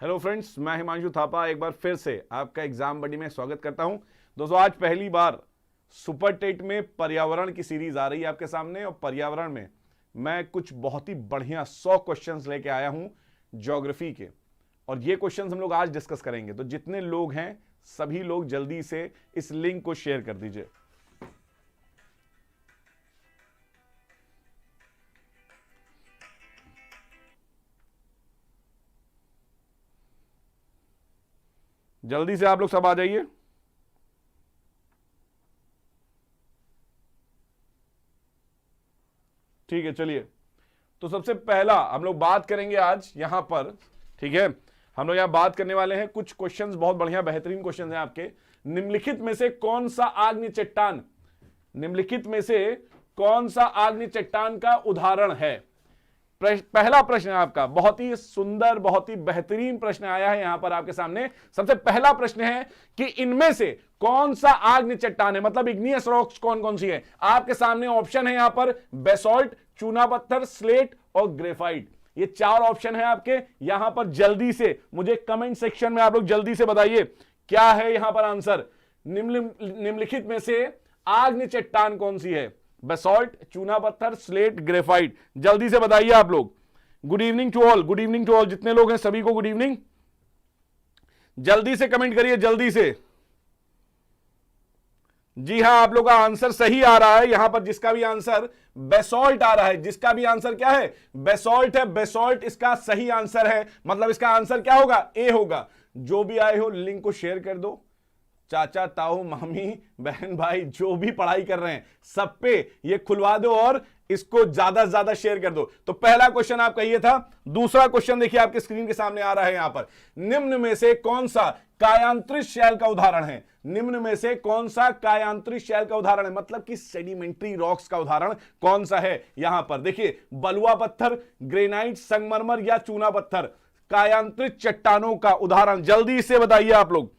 Hello friends, मैं हिमांशु थापा एक बार फिर से आपका एग्जाम बडी में स्वागत करता हूं। दोस्तों, आज पहली बार सुपर टेट में पर्यावरण की सीरीज आ रही है आपके सामने, और पर्यावरण में मैं कुछ बहुत ही बढ़िया 100 क्वेश्चंस लेके आया हूं ज्योग्राफी के, और ये क्वेश्चंस हम लोग आज डिस्कस करेंगे। तो जितने लोग हैं सभी लोग जल्दी से इस लिंक को शेयर कर दीजिए। जल्दी से आप लोग सब आ जाइए। ठीक है, चलिए। तो सबसे पहला हम लोग बात करेंगे आज यहां पर, ठीक है, हम लोग यहां बात करने वाले हैं कुछ क्वेश्चंस, बहुत बढ़िया बेहतरीन क्वेश्चंस हैं आपके। निम्नलिखित में से कौन सा आग्नेय चट्टान, निम्नलिखित में से कौन सा आग्नेय चट्टान का उदाहरण है? पहला प्रश्न है आपका, बहुत ही सुंदर, बहुत ही बेहतरीन प्रश्न आया है यहां पर आपके सामने। सबसे पहला प्रश्न है कि इनमें से कौन सा आग्नेय चट्टान है, मतलब इग्नियस रॉक्स कौन कौन सी है। आपके सामने ऑप्शन है यहां पर बेसॉल्ट, चूना पत्थर, स्लेट और ग्रेफाइट। ये 4 ऑप्शन है आपके यहां पर। जल्दी से मुझे कमेंट सेक्शन में आप लोग जल्दी से बताइए क्या है यहां पर आंसर। निम्नलिखित में से आग्नेय चट्टान कौन सी है? बेसॉल्ट, चूना पत्थर, स्लेट, ग्रेफाइट। जल्दी से बताइए आप लोग। Good evening to all, good evening to all, जितने लोग हैं सभी को गुड इवनिंग। जल्दी से कमेंट करिए, जल्दी से। जी हां, आप लोग का आंसर सही आ रहा है यहां पर। जिसका भी आंसर बेसॉल्ट आ रहा है, जिसका भी आंसर क्या है, बेसॉल्ट है, बेसॉल्ट इसका सही आंसर है। मतलब इसका आंसर क्या होगा? ए होगा। जो भी आए हो लिंक को शेयर कर दो। चाचा, ताऊ, मामी, बहन, भाई जो भी पढ़ाई कर रहे हैं सब पे ये खुलवा दो और इसको ज्यादा से ज्यादा शेयर कर दो। तो पहला क्वेश्चन आपका ये था। दूसरा क्वेश्चन देखिए आपके स्क्रीन के सामने आ रहा है यहां पर। निम्न में से कौन सा कायांतरित शैल का उदाहरण है? निम्न में से कौन सा कायांतरित शैल का उदाहरण है, मतलब कि सेडिमेंट्री रॉक्स का उदाहरण कौन सा है? यहां पर देखिए, बलुआ पत्थर, ग्रेनाइट, संगमरमर या चूना पत्थर। कायांतरित चट्टानों का उदाहरण जल्दी से बताइए आप लोग।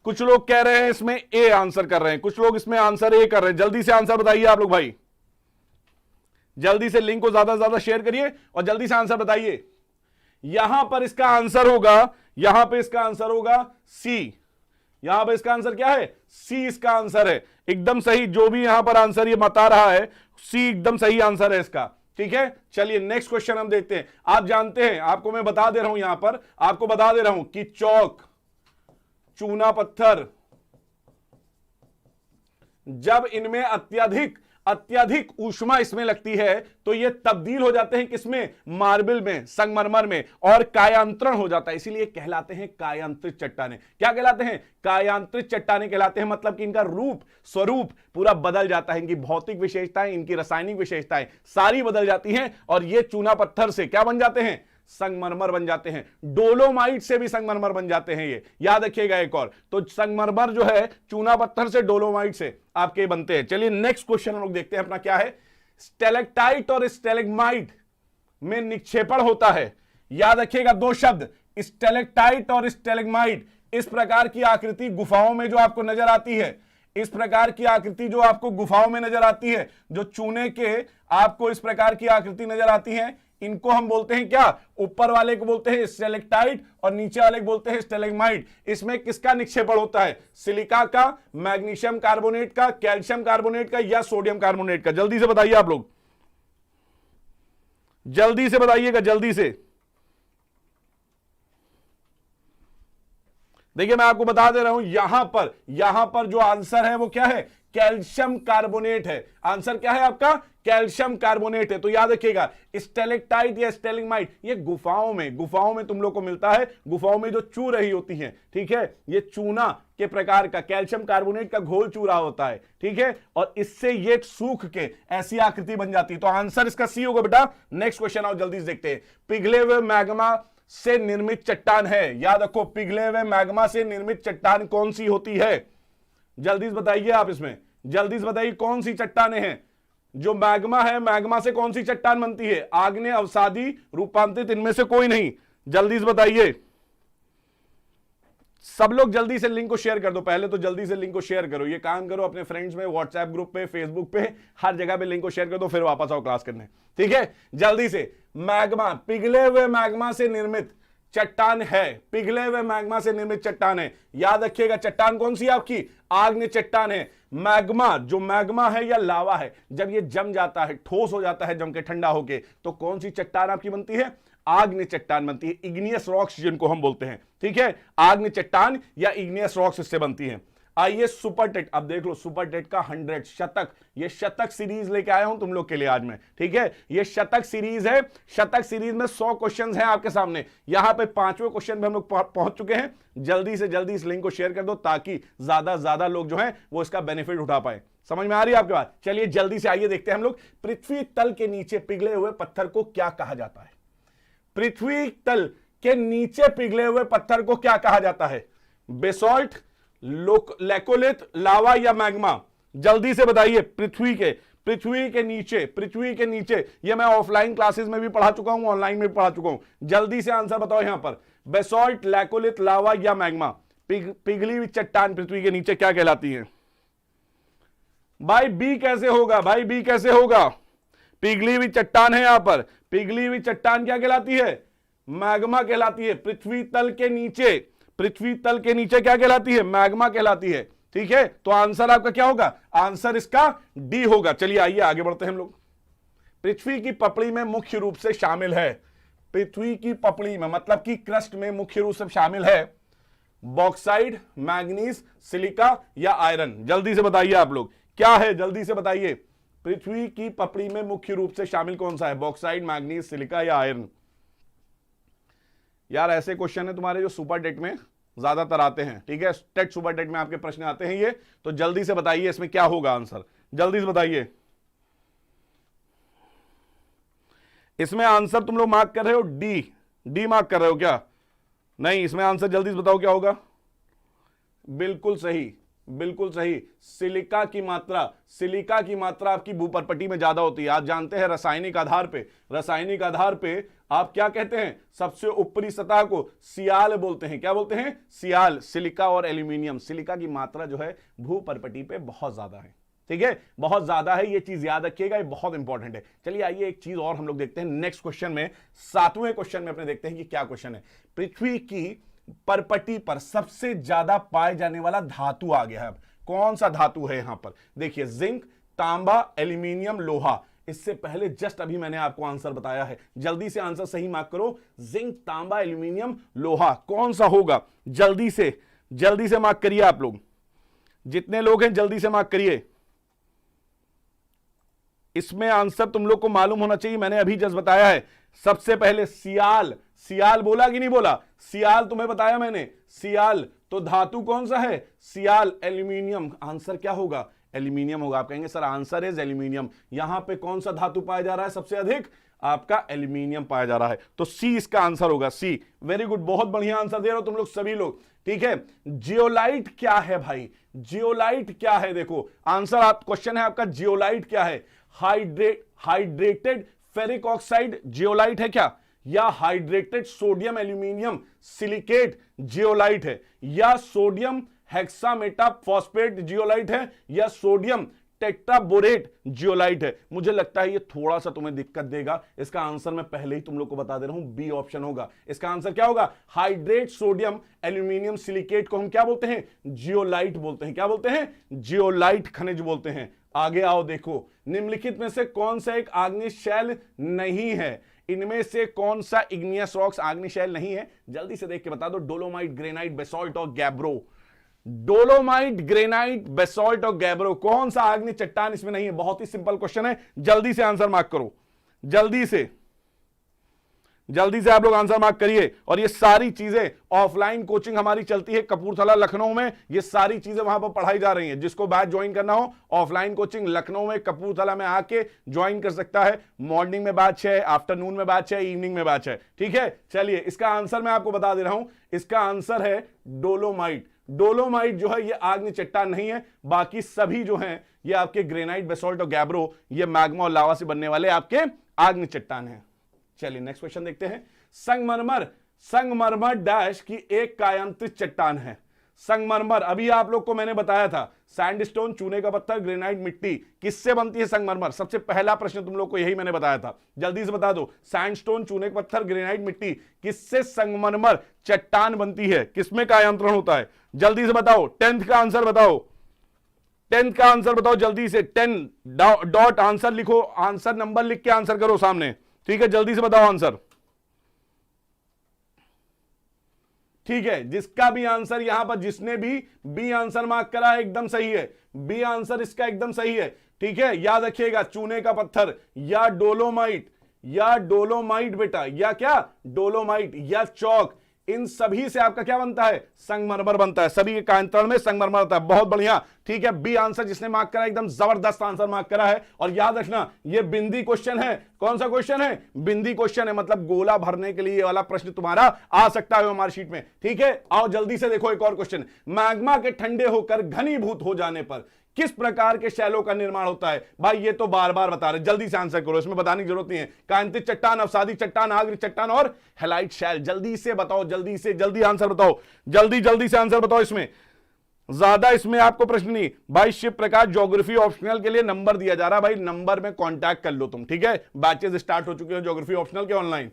कुछ लोग कह रहे हैं इसमें ए आंसर कर रहे हैं, कुछ लोग इसमें आंसर ए कर रहे हैं। जल्दी से आंसर बताइए आप लोग भाई। जल्दी से लिंक को ज्यादा से ज्यादा शेयर करिए और जल्दी से आंसर बताइए। यहां पर इसका आंसर होगा, यहां पे इसका आंसर होगा सी। यहां पर इसका आंसर क्या है? सी इसका आंसर है। एकदम सही, जो भी यहां पर आंसर ये बता रहा है, सी एकदम सही आंसर है इसका। ठीक है, चलिए नेक्स्ट क्वेश्चन हम देखते हैं। आप जानते हैं, आपको मैं बता दे रहा हूं, यहां पर आपको बता दे रहा हूं कि चौक, चूना पत्थर, जब इनमें अत्यधिक ऊष्मा इसमें लगती है तो ये तब्दील हो जाते हैं किसमें? मार्बल में, संगमरमर में, और कायांतरण हो जाता है। इसीलिए कहलाते हैं कायांतरित चट्टानें। क्या कहलाते हैं? कायांतरित चट्टानें कहलाते हैं। मतलब कि इनका रूप स्वरूप पूरा बदल जाता है, इनकी भौतिक विशेषताएं, इनकी रासायनिक विशेषताएं सारी बदल जाती हैं, और ये चूना पत्थर से क्या बन जाते हैं? संगमरमर बन जाते हैं। डोलोमाइट से भी संगमरमर बन जाते हैं, ये याद रखिएगा एक और। तो संगमरमर जो है चूना पत्थर से, डोलोमाइट से आपके बनते हैं। चलिए नेक्स्ट क्वेश्चन हम लोग देखते हैं अपना क्या है। स्टेलेक्टाइट और स्टेलेग्माइट में निक्षेपण होता है। याद रखिएगा 2 शब्द, स्टेलेक्टाइट और स्टेलेग्माइट। इस प्रकार की आकृति गुफाओं में जो आपको नजर आती है, इस प्रकार की आकृति जो आपको गुफाओं में नजर आती है, जो चूने के आपको इस प्रकार की आकृति नजर आती है, इनको हम बोलते हैं क्या? ऊपर वाले को बोलते हैं स्टेलेक्टाइट और नीचे वाले को बोलते हैं स्टेलेग्माइट। इसमें किसका निक्षेपण होता है? सिलिका का, मैग्नीशियम कार्बोनेट का, कैल्शियम कार्बोनेट का या सोडियम कार्बोनेट का? जल्दी से बताइए आप लोग, जल्दी से बताइएगा, जल्दी से। देखिए मैं आपको बता दे रहा हूं, यहां पर जो आंसर है वो क्या है? कैल्शियम कार्बोनेट है। आंसर क्या है आपका? कैल्शियम कार्बोनेट है। तो याद रखिएगा, स्टेलेक्टाइट या स्टेलिग्माइट ये गुफाओं में तुम लोग को मिलता है। गुफाओं में जो चू रही होती हैं, ठीक है, ये चूना के प्रकार का कैल्शियम कार्बोनेट का घोल चूरा होता है, ठीक है, और इससे ये सूख के ऐसी आकृति बन जाती है। तो आंसर इसका सी होगा बेटा। नेक्स्ट क्वेश्चन आओ जल्दी से देखते हैं। पिघले हुए मैग्मा से निर्मित चट्टान है। याद रखो, पिघले हुए मैग्मा से निर्मित चट्टान कौन सी होती है? जल्दी से बताइए आप, इसमें जल्दी से बताइए कौन सी चट्टानें हैं? जो मैग्मा है, मैग्मा से कौन सी चट्टान बनती है? आग्नेय, अवसादी, रूपांतरित, इनमें से कोई नहीं। जल्दी से बताइए सब लोग, जल्दी से लिंक को शेयर कर दो। पहले तो जल्दी से लिंक को शेयर करो, ये काम करो अपने फ्रेंड्स में, व्हाट्सएप ग्रुप पे, फेसबुक पे, हर जगह पे लिंक को शेयर कर दो, फिर वापस आओ क्लास करने। ठीक है, जल्दी से। मैग्मा, पिघले हुए मैग्मा से निर्मित चट्टान है, पिघले हुए मैग्मा से निर्मित चट्टान है। याद रखिएगा चट्टान कौन सी है आपकी, आग्नेय चट्टान है। मैग्मा, जो मैग्मा है या लावा है, जब ये जम जाता है, ठोस हो जाता है जम के, ठंडा होके, तो कौन सी चट्टान आपकी बनती है, आग्नेय चट्टान बनती है। इग्नियस रॉक्स जिनको हम बोलते हैं, ठीक है, आग्नेय चट्टान या इग्नियस रॉक्स इससे बनती है। आइए सुपर टेट, अब देख लो सुपर टेट का 100 शतक, ये शतक सीरीज लेके आया हूं तुम लोग के लिए आज मैं, ठीक है, ये शतक सीरीज है। शतक सीरीज में 100 क्वेश्चंस हैं आपके सामने। यहां पे 5वें क्वेश्चन पे हम लोग पहुंच चुके हैं। जल्दी से जल्दी इस लिंक को शेयर कर दो ताकि ज्यादा लोग जो हैं वो इसका बेनिफिट उठा पाए। समझ में आ रही है आपके बात? चलिए जल्दी से आइए देखते हैं हम लोग, पृथ्वी तल के नीचे पिघले हुए पत्थर को क्या कहा जाता है। पृथ्वी तल के नीचे पिघले हुए पत्थर को क्या कहा जाता है, बेसॉल्ट, लैकोलिथ, लावा या मैग्मा? जल्दी से बताइए। पृथ्वी के नीचे, ये मैं ऑफलाइन क्लासेस में भी पढ़ा चुका हूं, ऑनलाइन में भी पढ़ा चुका हूं। जल्दी से आंसर बताओ यहां पर, बेसॉल्ट, लैकोलिथ, लावा या मैग्मा? पिघली हुई चट्टान पृथ्वी के नीचे क्या कहलाती है? भाई बी कैसे होगा, भाई बी कैसे होगा? पिघली हुई चट्टान है यहां पर, पिघली हुई चट्टान क्या कहलाती है, मैग्मा कहलाती है। पृथ्वी तल के नीचे क्या कहलाती है, मैग्मा कहलाती है, ठीक है। तो आंसर आपका क्या होगा, आंसर इसका डी होगा। चलिए आइए आगे बढ़ते हैं हम लोग। पृथ्वी की पपड़ी में मुख्य रूप से शामिल है, पृथ्वी की पपड़ी में मतलब कि क्रस्ट में मुख्य रूप से शामिल है बॉक्साइड, मैग्नीज, सिलिका या आयरन? जल्दी से बताइए आप लोग क्या है, जल्दी से बताइए। पृथ्वी की पपड़ी में मुख्य रूप से शामिल कौन सा है, बॉक्साइड, मैग्नीज, सिलिका या आयरन? यार ऐसे क्वेश्चन है तुम्हारे जो सुपर टेट में ज्यादातर आते हैं, ठीक है, टेट सुपर टेट में आपके प्रश्न आते हैं ये, तो जल्दी से बताइए इसमें क्या होगा आंसर, जल्दी से बताइए। इसमें आंसर तुम लोग मार्क कर रहे हो डी मार्क कर रहे हो क्या? नहीं, इसमें आंसर जल्दी से बताओ क्या होगा। बिल्कुल सही, बिल्कुल सही, सिलिका की मात्रा आपकी भूपर्पटी में ज्यादा होती है। आप जानते हैं रासायनिक आधार पे आप क्या कहते हैं, सबसे ऊपरी सतह को सियाल बोलते हैं। क्या बोलते हैं, सियाल। सिलिका और एल्यूमिनियम, सिलिका की मात्रा जो है भूपर्पटी पे बहुत ज्यादा है, ठीक है, बहुत ज्यादा है। ये चीज याद रखिएगा, ये बहुत इंपॉर्टेंट है। चलिए आइए एक चीज और हम लोग देखते हैं नेक्स्ट क्वेश्चन में, 7वें क्वेश्चन में अपने देखते हैं कि क्या क्वेश्चन है। पृथ्वी की परपटी पर सबसे ज्यादा पाए जाने वाला धातु आ गया है। अब कौन सा धातु है यहां पर, देखिए, जिंक, तांबा, एल्यूमिनियम, लोहा। इससे पहले जस्ट अभी मैंने आपको आंसर बताया है, जल्दी से आंसर सही मार्क करो। जिंक, तांबा, एल्यूमिनियम, लोहा, कौन सा होगा? जल्दी से मार्क करिए आप लोग, जितने लोग हैं जल्दी से मार्क करिए। इसमें आंसर तुम लोग को मालूम होना चाहिए, मैंने अभी जस्ट बताया है। सबसे पहले सियाल बोला कि नहीं बोला? सियाल तुम्हें बताया मैंने, सियाल। तो धातु कौन सा है, सियाल। एल्यूमिनियम, आंसर क्या होगा, एल्यूमिनियम होगा। आप कहेंगे सर आंसर इज एल्यूमिनियम। यहां पे कौन सा धातु पाया जा रहा है सबसे अधिक, आपका एल्यूमिनियम पाया जा रहा है, तो सी इसका आंसर होगा, सी। वेरी गुड, बहुत बढ़िया आंसर दे रहे हो तुम लोग सभी लोग, ठीक है। जियोलाइट क्या है भाई, जियोलाइट क्या है? देखो आंसर, आप क्वेश्चन है आपका, जियोलाइट क्या है? हाइड्रेटेड फेरिक ऑक्साइड जियोलाइट है क्या, या hydrated sodium aluminium silicate zeolite है, या सोडियम हेक्सामेटा फॉस्फेट जियोलाइट है, या सोडियम टेट्राबोरेट जियोलाइट है? मुझे लगता है ये थोड़ा सा तुम्हें दिक्कत देगा। इसका आंसर मैं पहले ही तुम लोग को बता दे रहा हूं, बी ऑप्शन होगा। इसका आंसर क्या होगा, हाइड्रेट सोडियम एल्यूमिनियम सिलिकेट को हम क्या बोलते हैं, जियोलाइट बोलते हैं। क्या बोलते हैं, जियोलाइट खनिज बोलते हैं। आगे आओ, देखो निम्नलिखित में से कौन सा एक आग्नेय शैल नहीं है, इनमें से कौन सा इग्नियस रॉक्स आग्नेय शैल नहीं है? जल्दी से देख के बता दो। डोलोमाइट, ग्रेनाइट, बेसॉल्ट और गैब्रो। डोलोमाइट, ग्रेनाइट, बेसॉल्ट और गैब्रो, कौन सा आग्नेय चट्टान इसमें नहीं है? बहुत ही सिंपल क्वेश्चन है, जल्दी से आंसर मार्क करो, जल्दी से आप लोग आंसर मार्क करिए। और ये सारी चीजें ऑफलाइन कोचिंग हमारी चलती है कपूरथला, लखनऊ में, ये सारी चीजें वहां पर पढ़ाई जा रही हैं। जिसको बैच ज्वाइन करना हो, ऑफलाइन कोचिंग लखनऊ में, कपूरथला में आके ज्वाइन कर सकता है। मॉर्निंग में बैच है, आफ्टरनून में बैच है, इवनिंग में बैच है, ठीक है। चलिए इसका आंसर मैं आपको बता दे रहा हूं, इसका आंसर है डोलोमाइट। डोलोमाइट जो है ये आग्नेय चट्टान नहीं है, बाकी सभी जो हैं ये आपके ग्रेनाइट, बेसॉल्ट और गैब्रो, ये मैग्मा और लावा से बनने वाले आपके आग्नेय चट्टान हैं। चलिए नेक्स्ट क्वेश्चन देखते हैं। संगमरमर डैश की एक कायांतरित चट्टान है। संगमरमर, अभी आप लोग को मैंने बताया था, सैंडस्टोन चूने का पत्थर, ग्रेनाइट मिट्टी, किससे बनती है संगमरमर? सबसे पहला प्रश्न तुम लोग को यही मैंने बताया था, जल्दी से बता दो। सैंडस्टोन चूने का पत्थर, ग्रेनाइट मिट्टी, किससे संगमरमर चट्टान बनती है? किसमें कायांतरण होता है? जल्दी से बताओ, 10th का आंसर बताओ, 10th का आंसर बताओ जल्दी से। 10 डॉट आंसर लिखो, आंसर नंबर लिख के आंसर करो सामने, ठीक है? जल्दी से बताओ आंसर। ठीक है, जिसका भी आंसर यहां पर, जिसने भी बी आंसर मार्क करा है एकदम सही है, बी आंसर इसका एकदम सही है, ठीक है? याद रखिएगा, चूने का पत्थर या डोलोमाइट, या डोलोमाइट बेटा, या क्या डोलोमाइट या चौक, इन सभी से आपका क्या बनता है? संगमरमर बनता है। सभी के कायांतरण में संगमरमर होता है। बहुत बढ़िया, ठीक है? बी आंसर जिसने मार्क करा एकदम जबरदस्त आंसर मार्क करा है। और याद रखना, ये बिंदी क्वेश्चन है। कौन सा क्वेश्चन है? बिंदी क्वेश्चन है, मतलब गोला भरने के लिए वाला प्रश्न तुम्हारा आ सकता है हमारी शीट में, ठीक है? आओ जल्दी से देखो एक और क्वेश्चन। मैग्मा के ठंडे होकर घनीभूत हो जाने पर किस प्रकार के शैलों का निर्माण होता है? भाई ये तो बार बार बता रहे, जल्दी से आंसर करो, इसमें बताने की जरूरत नहीं है। कांतित चट्टान, अवसादी चट्टान, आगरी चट्टान और हेलाइट शैल। जल्दी से बताओ, जल्दी से, जल्दी आंसर बताओ, जल्दी जल्दी से आंसर बताओ। इसमें ज्यादा इसमें आपको प्रश्न नहीं भाई। शिव प्रकाश ज्योग्राफी ऑप्शनल के लिए नंबर दिया जा रहा है भाई, नंबर में कांटेक्ट कर लो तुम, ठीक है? बैचेस स्टार्ट हो चुके हैं ज्योग्राफी ऑप्शनल के ऑनलाइन,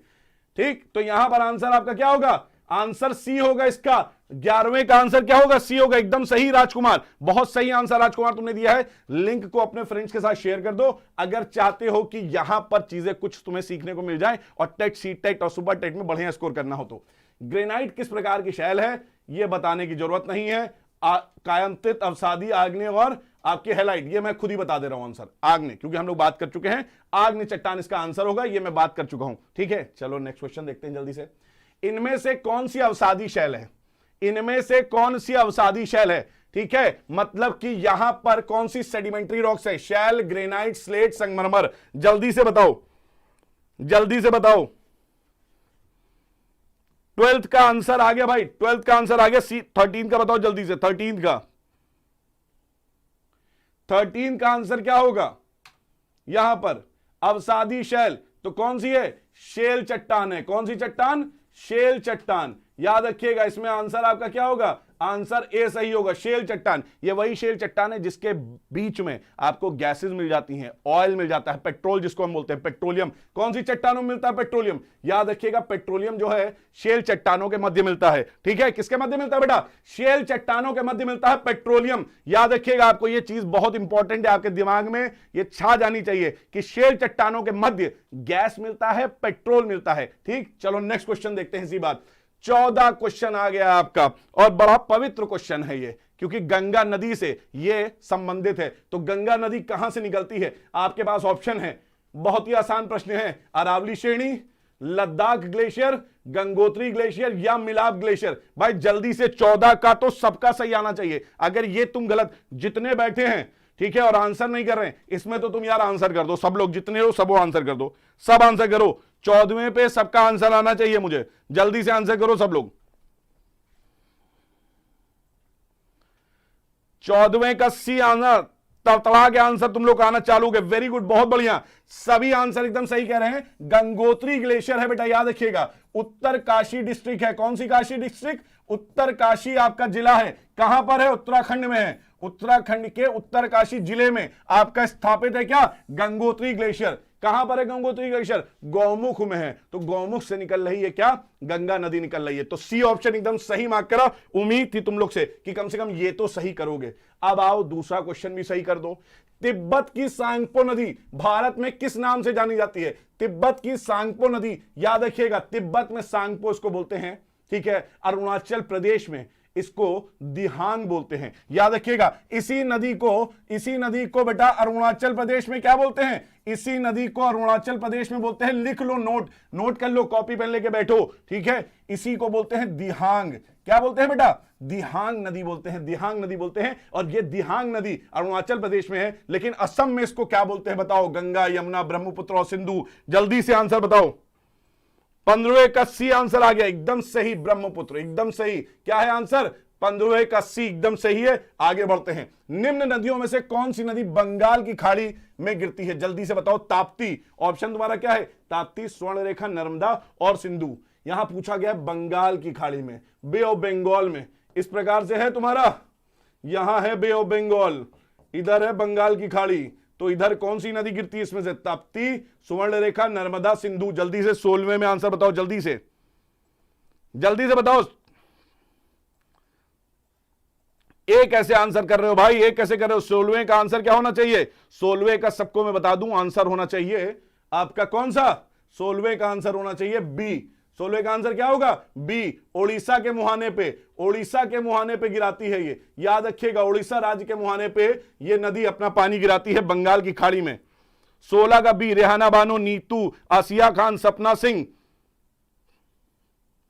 ठीक? तो यहां पर आंसर आपका क्या होगा? आंसर सी होगा इसका। 11वें का आंसर क्या होगा? सी होगा, एकदम सही राजकुमार, बहुत सही आंसर राजकुमार तुमने दिया है। लिंक को अपने फ्रेंड्स के साथ शेयर कर दो अगर चाहते हो कि यहां पर चीजें कुछ तुम्हें सीखने को मिल जाए और टेट, सी टेट और सुपर टेट में बढ़िया स्कोर करना हो तो। ग्रेनाइट किस प्रकार की शैल है यह बताने की जरूरत नहीं है। कायांतित, अवसादी, आग्नेय और आपके हेलाइट, ये मैं खुद ही बता दे रहा हूं आंसर। आग्नेय, क्योंकि हम लोग बात कर चुके हैं, आग्नेय चट्टान इसका आंसर होगा, ये मैं बात कर चुका हूं, ठीक है? चलो नेक्स्ट क्वेश्चन देखते हैं जल्दी से। इनमें से कौन सी अवसादी शैल है? इनमें से कौन सी अवसादी शैल है? ठीक है, मतलब कि यहां पर कौन सी सेडिमेंट्री रॉक्स है? शैल, ग्रेनाइट, स्लेट, संगमरमर। जल्दी से बताओ, जल्दी से बताओ। 12th का आंसर आ गया भाई, 12th का आंसर आ गया। सी 13 का बताओ जल्दी से, 13 का। 13 का आंसर क्या होगा? यहां पर अवसादी शैल तो कौन सी है? शेल चट्टान है। कौन सी चट्टान? शेल चट्टान। याद रखिएगा, इसमें आंसर आपका क्या होगा? आंसर ए सही होगा, शेल चट्टान। ये वही शेल चट्टान है जिसके बीच में आपको गैसेस मिल जाती हैं, ऑयल मिल जाता है, पेट्रोल जिसको हम बोलते हैं, पेट्रोलियम। कौन सी चट्टानों में मिलता है पेट्रोलियम? याद रखिएगा, पेट्रोलियम जो है शेल चट्टानों के मध्य मिलता है, ठीक है? किसके मध्य मिलता है बेटा? शेल चट्टानों के मध्य मिलता है पेट्रोलियम। याद रखिएगा, आपको ये चीज बहुत इंपॉर्टेंट है, आपके दिमाग में ये छा जानी चाहिए कि शेल चट्टानों के मध्य गैस मिलता है, पेट्रोल मिलता है, ठीक? चलो नेक्स्ट क्वेश्चन देखते हैं। इसी बात 14 क्वेश्चन आ गया आपका, और बड़ा पवित्र क्वेश्चन है ये, क्योंकि गंगा नदी से ये संबंधित है। तो गंगा नदी कहां से निकलती है? आपके पास ऑप्शन है, बहुत ही आसान प्रश्न है। अरावली श्रेणी, लद्दाख ग्लेशियर, गंगोत्री ग्लेशियर या मिलाप ग्लेशियर। भाई जल्दी से, 14 का तो सबका सही आना चाहिए। अगर ये तुम गलत, जितने बैठे हैं ठीक है और आंसर नहीं कर रहे हैं, इसमें तो तुम यार आंसर कर दो, सब लोग जितने हो सब आंसर कर दो, सब आंसर करो। 14वें पे सबका आंसर आना चाहिए मुझे, जल्दी से आंसर करो सब लोग। 14वें का सी आंसर, तड़तड़ा के आंसर तुम लोग आना चालू गए। वेरी गुड, बहुत बढ़िया, सभी आंसर एकदम सही कह रहे हैं। गंगोत्री ग्लेशियर है बेटा, याद रखिएगा, उत्तर काशी डिस्ट्रिक्ट है। कौन सी काशी डिस्ट्रिक्ट? उत्तर काशी आपका जिला है। कहां पर है? उत्तराखंड में है। उत्तराखंड के उत्तरकाशी जिले में आपका स्थापित है क्या? गंगोत्री ग्लेशियर। कहां पर है गंगोत्री ग्लेशियर? गौमुख में है। तो गौमुख से निकल रही है क्या? गंगा नदी निकल रही है। तो सी ऑप्शन एकदम सही मार्क करा। उम्मीद थी तुम लोग से कि कम से कम ये तो सही करोगे। अब आओ दूसरा क्वेश्चन भी सही कर दो। तिब्बत की सांगपो नदी भारत में किस नाम से जानी जाती है? तिब्बत की सांगपो नदी, याद रखिएगा, तिब्बत में सांगपो इसको बोलते हैं, ठीक है? अरुणाचल प्रदेश में इसको दिहांग बोलते हैं। याद रखिएगा, इसी नदी को बेटा अरुणाचल प्रदेश में क्या बोलते हैं? इसी नदी को अरुणाचल प्रदेश में बोलते हैं, लिख लो, नोट कर लो, कॉपी पेन लेके बैठो, ठीक है? इसी को बोलते हैं दिहांग। क्या बोलते हैं बेटा? दिहांग नदी बोलते हैं, दिहांग नदी बोलते हैं। और ये दिहांग नदी अरुणाचल प्रदेश में है, लेकिन असम में इसको क्या बोलते हैं बताओ? गंगा, यमुना, ब्रह्मपुत्र और सिंधु। जल्दी से आंसर बताओ। 15वें का सी आंसर आ गया, एकदम सही, ब्रह्मपुत्र, एकदम सही। क्या है आंसर? 15वें का सी एकदम सही है। आगे बढ़ते हैं। निम्न नदियों में से कौन सी नदी बंगाल की खाड़ी में गिरती है? जल्दी से बताओ। ताप्ती, ऑप्शन तुम्हारा क्या है? ताप्ती, स्वर्णरेखा, नर्मदा और सिंधु। यहां पूछा गया बंगाल की खाड़ी में, बे ऑफ बंगाल में। इस प्रकार से है तुम्हारा, यहां है बे ऑफ बंगाल, इधर है बंगाल की खाड़ी, तो इधर कौन सी नदी गिरती है इसमें से? ताप्ती, सुवर्णरेखा, नर्मदा, सिंधु। जल्दी से 16वें में आंसर बताओ, जल्दी से बताओ। एक कैसे आंसर कर रहे हो भाई, एक कैसे कर रहे हो? 16वें का आंसर क्या होना चाहिए? 16वें का सबको मैं बता दूं आंसर होना चाहिए आपका कौन सा? 16वें का आंसर होना चाहिए बी। 16वें का आंसर क्या होगा? बी। ओडिशा के मुहाने पे, ओडिशा के मुहाने पे गिराती है ये, याद रखिएगा, ओडिशा राज्य के मुहाने पे ये नदी अपना पानी गिराती है बंगाल की खाड़ी में। 16 का बी। रेहाना बानो, नीतू, आसिया खान, सपना सिंह,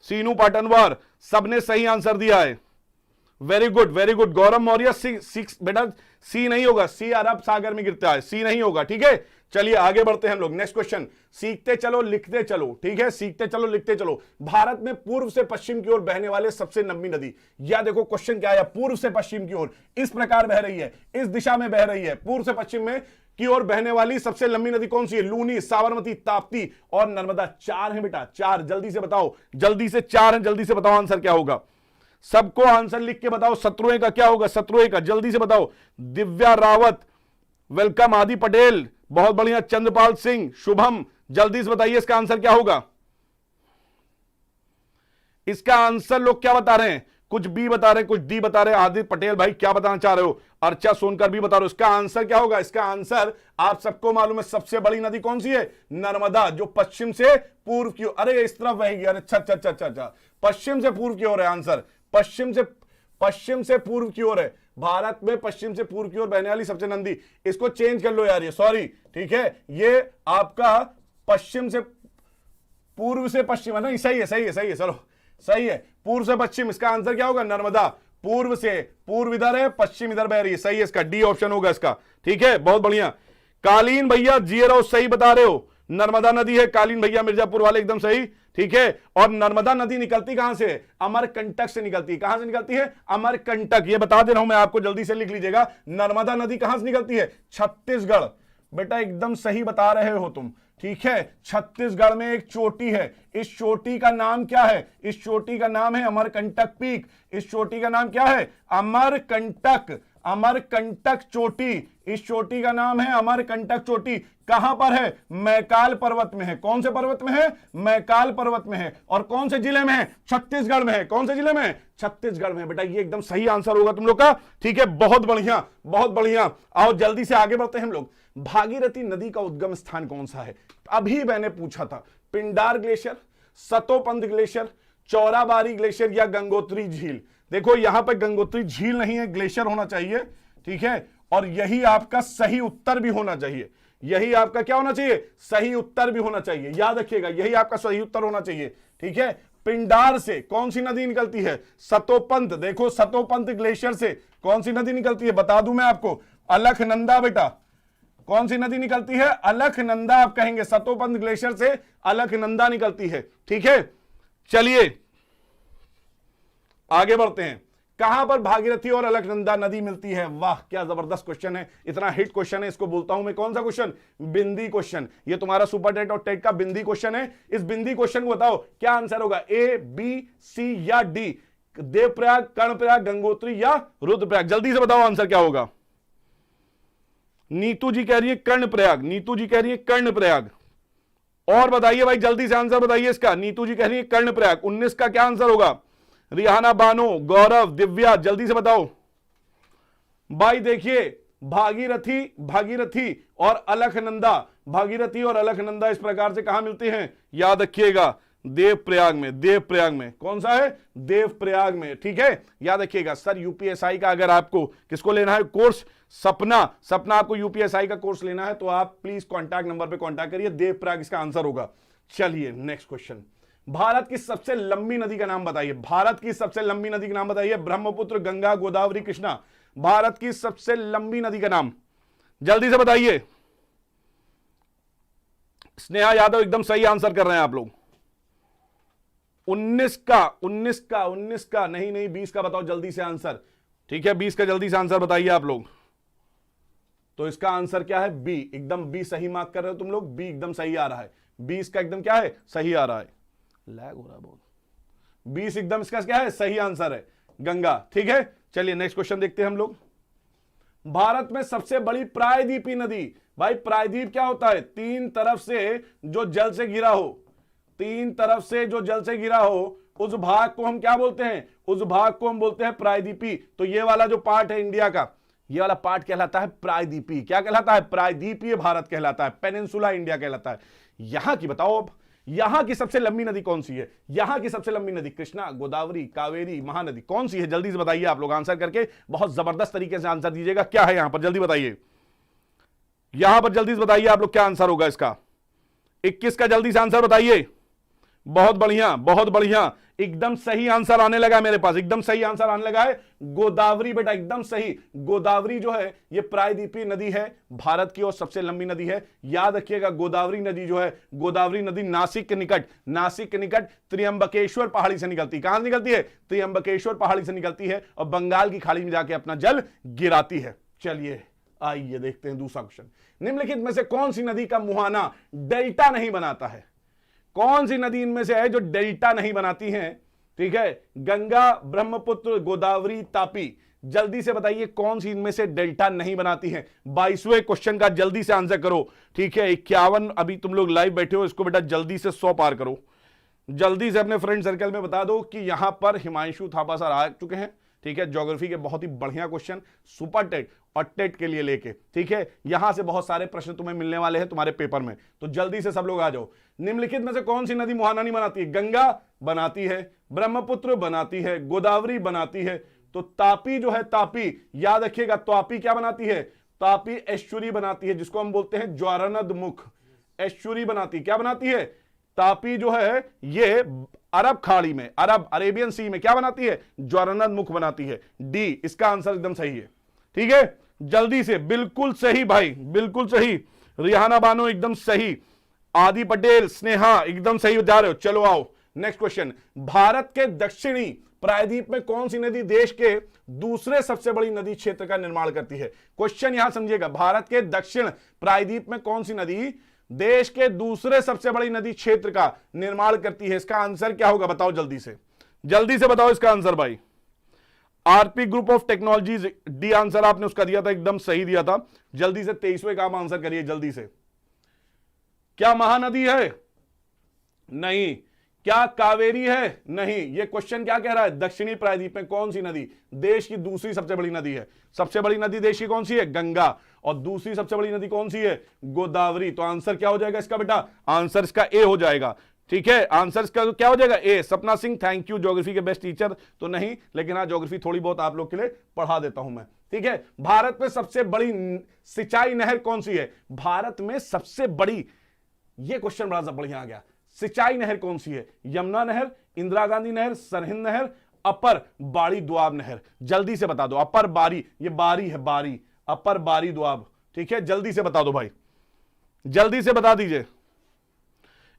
सीनू पाटनवार, सबने सही आंसर दिया है। Very good, very good. Gaurav Maurya, six बेटा, सी नहीं होगा, सी अरब सागर में गिरता है, सी नहीं होगा, ठीक है। चलिए आगे बढ़ते हैं हम लोग। नेक्स्ट क्वेश्चन, सीखते चलो लिखते चलो, ठीक है, सीखते चलो लिखते चलो। भारत में पूर्व से पश्चिम की ओर बहने वाले सबसे लंबी नदी, या देखो क्वेश्चन क्या है, पूर्व से पश्चिम की ओर इस प्रकार बह रही है, इस दिशा में बह रही है, पूर्व से पश्चिम में की ओर बहने वाली सबसे लंबी नदी कौन सी है? लूनी, साबरमती, ताप्ती और नर्मदा। 4 है बेटा, 4। जल्दी से बताओ, जल्दी से 4 है, जल्दी से बताओ आंसर क्या होगा। सबको आंसर लिख के बताओ। 17वें का क्या होगा? 17वें का जल्दी से बताओ। दिव्या रावत, वेलकम। आदि पटेल, बहुत बढ़िया। चंद्रपाल सिंह, शुभम, जल्दी से बताइए इसका आंसर क्या होगा। इसका आंसर लोग क्या बता रहे हैं? कुछ बी बता रहे हैं, कुछ डी बता रहे हैं। आदित्य पटेल भाई क्या बताना चाह रहे हो? अर्चा सोनकर भी बता रहे हो। इसका आंसर क्या होगा? इसका आंसर आप सबको मालूम है, सबसे बड़ी नदी कौन सी है? नर्मदा, जो पश्चिम से पूर्व की ओर, अरे इस तरफ बहेगी, अरे अच्छा, पश्चिम से पूर्व की ओर है आंसर, पश्चिम से पूर्व की ओर है। भारत में पश्चिम से पूर्व की ओर बहने वाली सबसे नदी, इसको चेंज कर लो यार, ये सॉरी, ठीक है, ये आपका पश्चिम से पूर्व से पश्चिम है ना, सही है, चलो सही है, पूर्व से पश्चिम। इसका आंसर क्या होगा? नर्मदा। पूर्व से, पूर्व इधर है, पश्चिम इधर बह रही है, सही है, इसका डी ऑप्शन होगा इसका, ठीक है, बहुत बढ़िया। कालीन भैया जिए रहो, सही बता रहे हो, नर्मदा नदी है। कालीन भैया मिर्जापुर वाले एकदम सही, ठीक है। और नर्मदा नदी निकलती कहां से? अमरकंटक से निकलती है। कहां से निकलती है? अमरकंटक, ये बता दे रहा हूं मैं आपको, जल्दी से लिख लीजिएगा। नर्मदा नदी कहां से निकलती है? छत्तीसगढ़। बेटा एकदम सही बता रहे हो तुम, ठीक है। छत्तीसगढ़ में एक चोटी है, इस चोटी का नाम क्या है? इस चोटी का नाम है अमरकंटक पीक। इस चोटी का नाम क्या है? अमरकंटक, अमरकंटक चोटी। इस चोटी का नाम है अमरकंटक चोटी। कहां पर है? मैकाल पर्वत में है। कौन से पर्वत में है? मैकाल पर्वत में है। और कौन से जिले में है? छत्तीसगढ़ में है। कौन से जिले में है? छत्तीसगढ़ में। बेटा ये एकदम सही आंसर होगा तुम लोग का, ठीक है, बहुत बढ़िया, बहुत बढ़िया। आओ जल्दी से आगे बढ़ते हैं हम लोग। भागीरथी नदी का उद्गम स्थान कौन सा है? अभी मैंने पूछा था, Pindar glacier, Satopanth glacier, Chorabari glacier या गंगोत्री झील। देखो यहां पर गंगोत्री झील नहीं है, ग्लेशियर होना चाहिए, ठीक है। और यही आपका सही उत्तर भी होना चाहिए, यही आपका क्या होना चाहिए? सही उत्तर भी होना चाहिए, याद रखिएगा, यही आपका सही उत्तर होना चाहिए, ठीक है। पिंडार से कौन सी नदी निकलती है? सतोपंथ। देखो सतोपंथ ग्लेशियर से कौन सी नदी निकलती है? बता दूं मैं आपको, अलखनंदा। बेटा कौन सी नदी निकलती है? अलखनंदा आप कहेंगे, सतोपंथ ग्लेशियर से अलखनंदा निकलती है, ठीक है। चलिए आगे बढ़ते हैं। कहां पर भागीरथी और अलकनंदा नदी मिलती है? वाह क्या जबरदस्त क्वेश्चन है, इतना हिट क्वेश्चन है, इसको बोलता हूं मैं कौन सा क्वेश्चन? बिंदी क्वेश्चन। ये तुम्हारा सुपर टेट और टेट का बिंदी क्वेश्चन है। इस बिंदी क्वेश्चन को बताओ क्या आंसर होगा, ए बी सी या डी? देवप्रयाग, कर्णप्रयाग, गंगोत्री या रुद्रप्रयाग? जल्दी से बताओ आंसर क्या होगा। नीतू जी कह रही है कर्णप्रयाग, नीतू जी कह रही है कर्णप्रयाग। और बताइए भाई जल्दी से आंसर बताइए इसका। नीतू जी कह रही है कर्णप्रयाग। 19 का क्या आंसर होगा? रिहाना बानो, गौरव, दिव्या, जल्दी से बताओ भाई। देखिए भागीरथी, भागीरथी और अलकनंदा, भागीरथी और अलकनंदा इस प्रकार से कहां मिलती हैं? याद रखिएगा देवप्रयाग में, देवप्रयाग में। कौन सा है? देवप्रयाग में, ठीक है, याद रखिएगा। सर यूपीएसआई का अगर आपको किसको लेना है कोर्स? सपना, सपना आपको यूपीएसआई का कोर्स लेना है तो आप प्लीज कॉन्टैक्ट नंबर पे कॉन्टैक्ट करिए, देवप्रयाग इसका आंसर होगा। चलिए नेक्स्ट क्वेश्चन। भारत की सबसे लंबी नदी का नाम बताइए, भारत की सबसे लंबी नदी का नाम बताइए। ब्रह्मपुत्र, गंगा, गोदावरी, कृष्णा। भारत की सबसे लंबी नदी का नाम जल्दी से बताइए। स्नेहा यादव एकदम सही आंसर कर रहे हैं आप लोग। 19 का नहीं 20 का बताओ जल्दी से आंसर, ठीक है, 20 का जल्दी से आंसर बताइए आप लोग। तो इसका आंसर क्या है? बी, एकदम बी सही मार्क कर रहे हो तुम लोग, बी एकदम सही आ रहा है। 20 का एकदम क्या है? सही आ रहा है, लैग हो रहा है बहुत। 20 एकदम इसका क्या है? सही आंसर है। गंगा। ठीक है, चलिए नेक्स्ट क्वेश्चन देखते हैं हम लोग। भारत में सबसे बड़ी प्रायद्वीपीय नदी, भाई प्रायद्वीप क्या होता है? तीन तरफ से जो जल से घिरा हो, तीन तरफ से जो जल से घिरा हो उस भाग को हम क्या बोलते हैं? उस भाग को हम बोलते हैं प्रायद्वीपी। तो ये वाला जो पार्ट है इंडिया का, ये वाला पार्ट कहलाता है प्रायद्वीपी। क्या कहलाता है? प्रायद्वीपीय भारत कहलाता है, पेनिनसुला इंडिया कहलाता है। यहां की बताओ, अब यहां की सबसे लंबी नदी कौन सी है? यहां की सबसे लंबी नदी कृष्णा, गोदावरी, कावेरी, महानदी, कौन सी है? जल्दी से बताइए आप लोग, आंसर करके बहुत जबरदस्त तरीके से आंसर दीजिएगा। क्या है यहां पर? जल्दी बताइए, यहां पर जल्दी से बताइए आप लोग, क्या आंसर होगा इसका? 21 का जल्दी से आंसर बताइए। बहुत बढ़िया, बहुत बढ़िया, एकदम सही आंसर आने लगा मेरे पास, एकदम सही आंसर आने लगा है। गोदावरी बेटा, एकदम सही। गोदावरी जो है ये प्रायद्वीपीय नदी है, भारत की और सबसे लंबी नदी है। याद रखिएगा, गोदावरी नदी जो है, गोदावरी नदी नासिक के निकट, नासिक के निकट त्र्यंबकेश्वर पहाड़ी से निकलती है। कहां से निकलती है? त्र्यंबकेश्वर पहाड़ी से निकलती है और बंगाल की खाड़ी में जाके अपना जल गिराती है। चलिए आइए देखते हैं दूसरा क्वेश्चन। निम्नलिखित में से कौन सी नदी का मुहाना डेल्टा नहीं बनाता है? कौन सी नदी इनमें से है जो डेल्टा नहीं बनाती है? ठीक है, गंगा, ब्रह्मपुत्र, गोदावरी, तापी। जल्दी से बताइए कौन सी इनमें से डेल्टा नहीं बनाती है? 22वें क्वेश्चन का जल्दी से आंसर करो। ठीक है, 51 अभी तुम लोग लाइव बैठे हो, इसको बेटा जल्दी से 100 पार करो। जल्दी से अपने फ्रेंड सर्कल में बता दो कि यहां पर हिमांशु थापा सर आ चुके हैं। ठीक है, ज्योग्राफी के बहुत ही बढ़िया क्वेश्चन, सुपर टेट और टेट के लिए लेके। ठीक है, यहां से बहुत सारे प्रश्न तुम्हें मिलने वाले हैं तुम्हारे पेपर में, तो जल्दी से सब लोग आ जाओ। निम्नलिखित में से कौन सी नदी मुहाना नहीं बनाती है? गंगा बनाती है, ब्रह्मपुत्र बनाती है, गोदावरी बनाती है। तो तापी जो है, तापी याद रखिएगा, तापी क्या बनाती है? तापी एस्चुरी बनाती है, जिसको हम बोलते हैं ज्वारनदमुख। एस्चुरी बनाती, क्या बनाती है? तापी जो है ये अरब खाड़ी में, अरेबियन सी में क्या बनाती है? ज्वारनदमुख बनाती है। डी इसका आंसर एकदम सही है। ठीक है, जल्दी से, बिल्कुल सही भाई, बिल्कुल सही। रिहाना बानो एकदम सही, आदि पटेल, स्नेहा एकदम सही जा रहे हो। चलो आओ नेक्स्ट क्वेश्चन। भारत के दक्षिणी प्रायद्वीप में कौन सी नदी देश के दूसरे सबसे बड़ी नदी क्षेत्र का निर्माण करती है? क्वेश्चन यहां समझिएगा, भारत के दक्षिण प्रायद्वीप में कौन सी नदी देश के दूसरे सबसे बड़ी नदी क्षेत्र का निर्माण करती है? इसका आंसर क्या होगा बताओ जल्दी से, जल्दी से बताओ इसका आंसर भाई। RP group of technologies, D answer आपने उसका दिया था, एकदम सही दिया था। जल्दी से 23वें का आंसर करिए जल्दी से। क्या महानदी है? नहीं। क्या कावेरी है? नहीं। ये क्वेश्चन क्या कह रहा है? दक्षिणी प्रायद्वीप में कौन सी नदी देश की दूसरी सबसे बड़ी नदी है? सबसे बड़ी नदी देश की कौन सी है? गंगा। और दूसरी सबसे बड़ी नदी कौन सी है? गोदावरी। तो आंसर क्या हो जाएगा इसका बेटा? आंसर इसका ए हो जाएगा। ठीक है, आंसर इसका क्या हो जाएगा? ए। सपना सिंह, थैंक यू। ज्योग्राफी के बेस्ट टीचर तो नहीं, लेकिन हाँ ज्योग्राफी थोड़ी बहुत आप लोग के लिए पढ़ा देता हूं मैं। ठीक है, भारत में सबसे बड़ी सिंचाई नहर कौन सी है? भारत में सबसे बड़ी, ये क्वेश्चन बड़ा बढ़िया आ गया। सिंचाई नहर कौन सी है? यमुना नहर, इंदिरा गांधी नहर, सरहिंद नहर, अपर बारी दुआब नहर। जल्दी से बता दो। अपर बारी, ये बारी है, बारी, अपर बारी दुआब। ठीक है, जल्दी से बता दो भाई, जल्दी से बता दीजिए।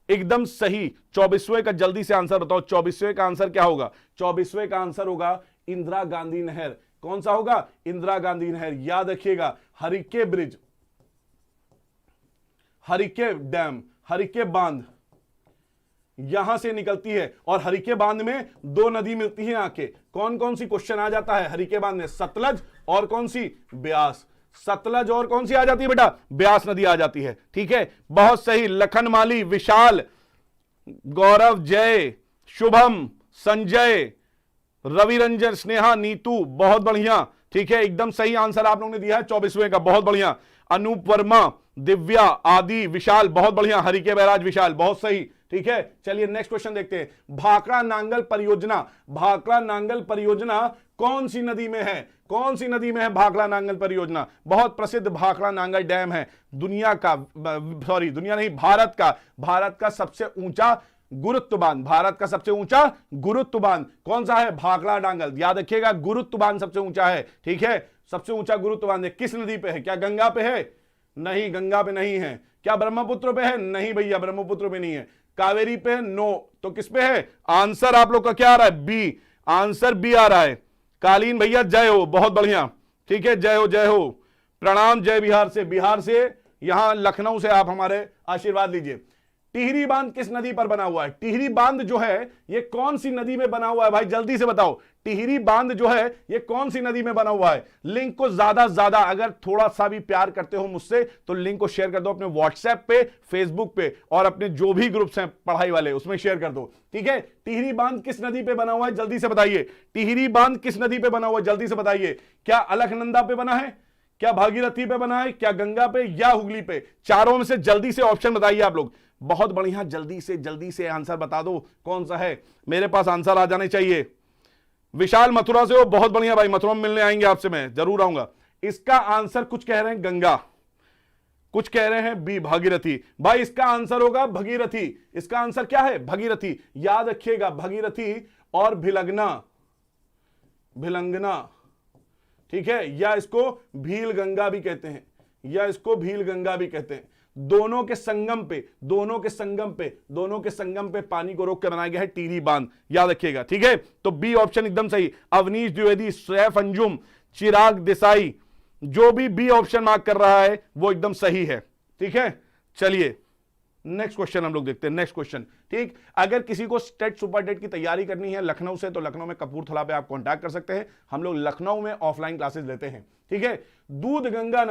एकदम सही। 24वें का जल्दी से आंसर बताओ। 24वें का आंसर क्या होगा? 24वें का आंसर होगा इंदिरा गांधी नहर। कौन सा होगा? इंदिरा गांधी नहर। याद रखिएगा, हरिके ब्रिज, हरिके डैम, हरिके बांध यहां से निकलती है, और हरिके बांध में दो नदी मिलती है आके। कौन कौन सी क्वेश्चन आ जाता है हरिके बांध में? सतलज और कौन सी? ब्यास। सतलज और कौन सी आ जाती है बेटा? ब्यास नदी आ जाती है। ठीक है, बहुत सही। लखन माली, विशाल, गौरव, जय, शुभम, संजय, रवि रंजन, स्नेहा, नीतू, बहुत बढ़िया। ठीक है, एकदम सही आंसर आप लोगों ने दिया है 24वें का, बहुत बढ़िया। अनूप वर्मा, दिव्या, आदि, विशाल, बहुत बढ़िया। हरिके बैराज, विशाल, बहुत सही। ठीक है, चलिए नेक्स्ट क्वेश्चन देखते हैं। भाखड़ा नांगल परियोजना, भाखड़ा नांगल परियोजना कौन सी नदी में है? कौन सी नदी में है भाखड़ा नांगल परियोजना? बहुत प्रसिद्ध भाखड़ा नांगल डैम है, दुनिया का, सॉरी दुनिया नहीं, भारत का सबसे ऊंचा गुरुत्व बांध, भारत का सबसे ऊंचा गुरुत्व बांध कौन सा है? भाखड़ा नांगल। याद रखिएगा, गुरुत्व बांध सबसे ऊंचा है। ठीक है, सबसे ऊंचा गुरुत्व बांध है। किस नदी पे है? क्या गंगा पे है? नहीं, गंगा पे नहीं है। क्या ब्रह्मपुत्र पे है? नहीं भैया, ब्रह्मपुत्र पे नहीं है। कावेरी पे? नो। तो किस पे है? आंसर आप लोग का क्या आ रहा है? बी। आंसर बी आ रहा है। कालीन भैया जय हो, बहुत बढ़िया। ठीक है, जय हो, जय हो, प्रणाम। जय बिहार से, बिहार से यहां लखनऊ से आप हमारे आशीर्वाद लीजिए। टिहरी बांध किस नदी पर बना हुआ है? टिहरी बांध जो है ये कौन सी नदी में बना हुआ है भाई, जल्दी से बताओ। टिहरी बांध जो है ये कौन सी नदी में बना हुआ है? लिंक को ज्यादा अगर थोड़ा सा भी प्यार करते हो मुझसे तो लिंक को शेयर कर दो अपने व्हाट्सएप पे, फेसबुक पे और अपने जो भी ग्रुप्स हैं पढ़ाई वाले उसमें शेयर कर दो, ठीक है। टिहरी बांध किस नदी पे बना हुआ है, जल्दी से बताइए। टिहरी बांध किस नदी पे बना हुआ है, जल्दी से बताइए। क्या अलकनंदा पे बना है, क्या भागीरथी पे बना है, क्या गंगा पे या हुगली पे? चारों में से जल्दी से ऑप्शन बताइए आप लोग। बहुत बढ़िया, जल्दी से आंसर बता दो कौन सा है। मेरे पास आंसर आ जाने चाहिए। विशाल मथुरा से हो, बहुत बढ़िया भाई, मथुरा में मिलने आएंगे आपसे, मैं जरूर आऊंगा। इसका आंसर कुछ कह रहे हैं गंगा, कुछ कह रहे हैं बी भागीरथी। भाई इसका आंसर होगा भगीरथी। इसका आंसर क्या है? भगीरथी। याद रखिएगा भगीरथी और भिलंगना, ठीक है, या इसको भील गंगा भी कहते हैं, या इसको भील गंगा भी कहते हैं। दोनों के संगम पे पानी को रोक के बनाया गया है टिहरी बांध, याद रखिएगा, ठीक है। तो बी ऑप्शन एकदम सही। अवनीश द्विवेदी, सैफ अंजुम, चिराग देसाई, जो भी बी ऑप्शन मार्क कर रहा है वो एकदम सही है, ठीक है। चलिए नेक्स्ट क्वेश्चन हम लोग देखते हैं। नेक्स्ट क्वेश्चन, ठीक। अगर किसी को स्टेट सुपरटेट की तैयारी करनी है लखनऊ से, तो लखनऊ में कपूरथला पे आप कांटेक्ट कर सकते हैं। हम लोग लखनऊ में ऑफलाइन क्लासेस लेते हैं, ठीक है। दूध गंगा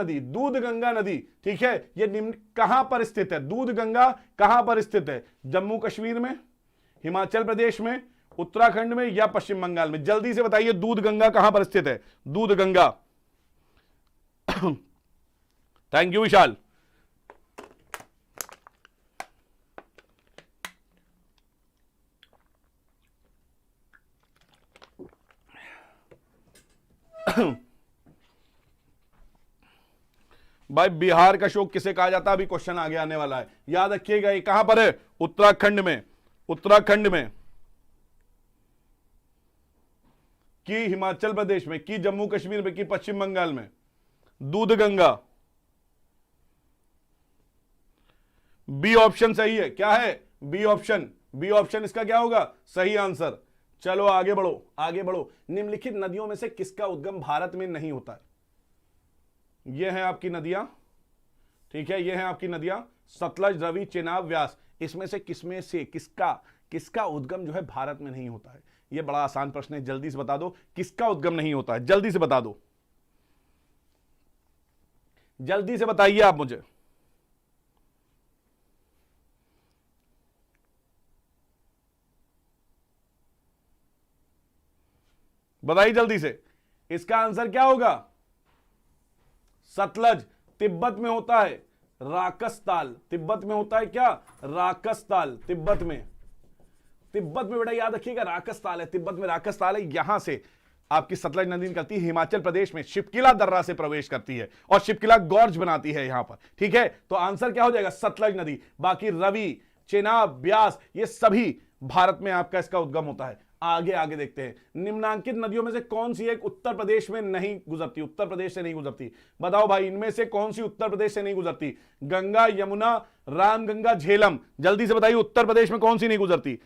नदी, ठीक है, ये कहां पर स्थित है? दूध गंगा कहां पर स्थित है? जम्मू कश्मीर में, हिमाचल प्रदेश में, उत्तराखंड में या पश्चिम बंगाल में? जल्दी से बताइए दूध गंगा कहां पर स्थित है? दूध गंगा। थैंक यू विशाल। भाई बिहार का शोक किसे कहा जाता है? अभी क्वेश्चन आगे आने वाला है, याद रखिएगा। ये कहां पर है? उत्तराखंड में, कि हिमाचल प्रदेश में, कि जम्मू कश्मीर में, कि पश्चिम बंगाल में? दूध गंगा। बी ऑप्शन सही है। क्या है? बी ऑप्शन इसका क्या होगा? सही आंसर। चलो आगे बढ़ो। निम्नलिखित नदियों में से किसका उद्गम भारत में नहीं होता है? ये है आपकी नदियां, ठीक है, ये है आपकी नदियां सतलज, रवि, चेनाब, व्यास। इसमें से किसका उद्गम जो है भारत में नहीं होता है? ये बड़ा आसान प्रश्न है, जल्दी से बता दो किसका उद्गम नहीं होता है, जल्दी से बता दो, जल्दी से बताइए आप मुझे। बताइए जल्दी से, इसका आंसर क्या होगा? सतलज। तिब्बत में होता है राकसताल, तिब्बत में होता है क्या? राकसताल, तिब्बत में बेटा याद रखिएगा राकसताल है, तिब्बत में राकसताल है। यहां से आपकी सतलज नदी निकलती है, हिमाचल प्रदेश में शिपकिला दर्रा से प्रवेश करती है और शिपकिला गॉर्ज बनाती है यहां पर, ठीक है। तो आंसर क्या हो जाएगा? सतलज नदी। बाकी रवि, चेनाब, ब्यास ये सभी भारत में आपका इसका उद्गम होता है। आगे देखते हैं। निम्नांकित नदियों में से कौन सी एक उत्तर प्रदेश में नहीं गुजरती? उत्तर प्रदेश से नहीं गुजरती, बताओ भाई, इनमें से कौन सी उत्तर प्रदेश से नहीं गुजरती? गंगा, यमुना, रामगंगा, झेलम। जल्दी से बताइए उत्तर प्रदेश में कौन सी नहीं गुजरती?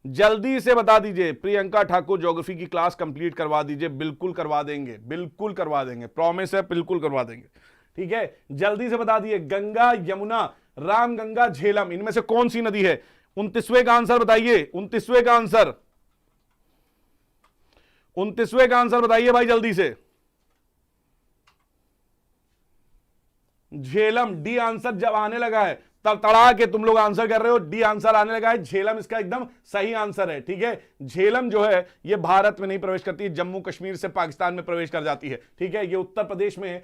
जल्दी से बता दीजिए। प्रियंका ठाकुर, ज्योग्राफी की क्लास कंप्लीट करवा दीजिए। बिल्कुल करवा देंगे, प्रॉमिस है, बिल्कुल करवा देंगे, ठीक है। जल्दी से बता दीजिए गंगा, यमुना, रामगंगा, झेलम, इनमें से कौन सी नदी है? 29वें का आंसर बताइए, 29वें का आंसर बताइए भाई जल्दी से। झेलम। डी आंसर जब आने लगा है तड़तड़ा के तुम लोग आंसर कर रहे हो, डी आंसर आने लगा है, झेलम इसका एकदम सही आंसर है, ठीक है। झेलम जो है ये भारत में नहीं प्रवेश करती, जम्मू कश्मीर से पाकिस्तान में प्रवेश कर जाती है, ठीक है। ये उत्तर प्रदेश में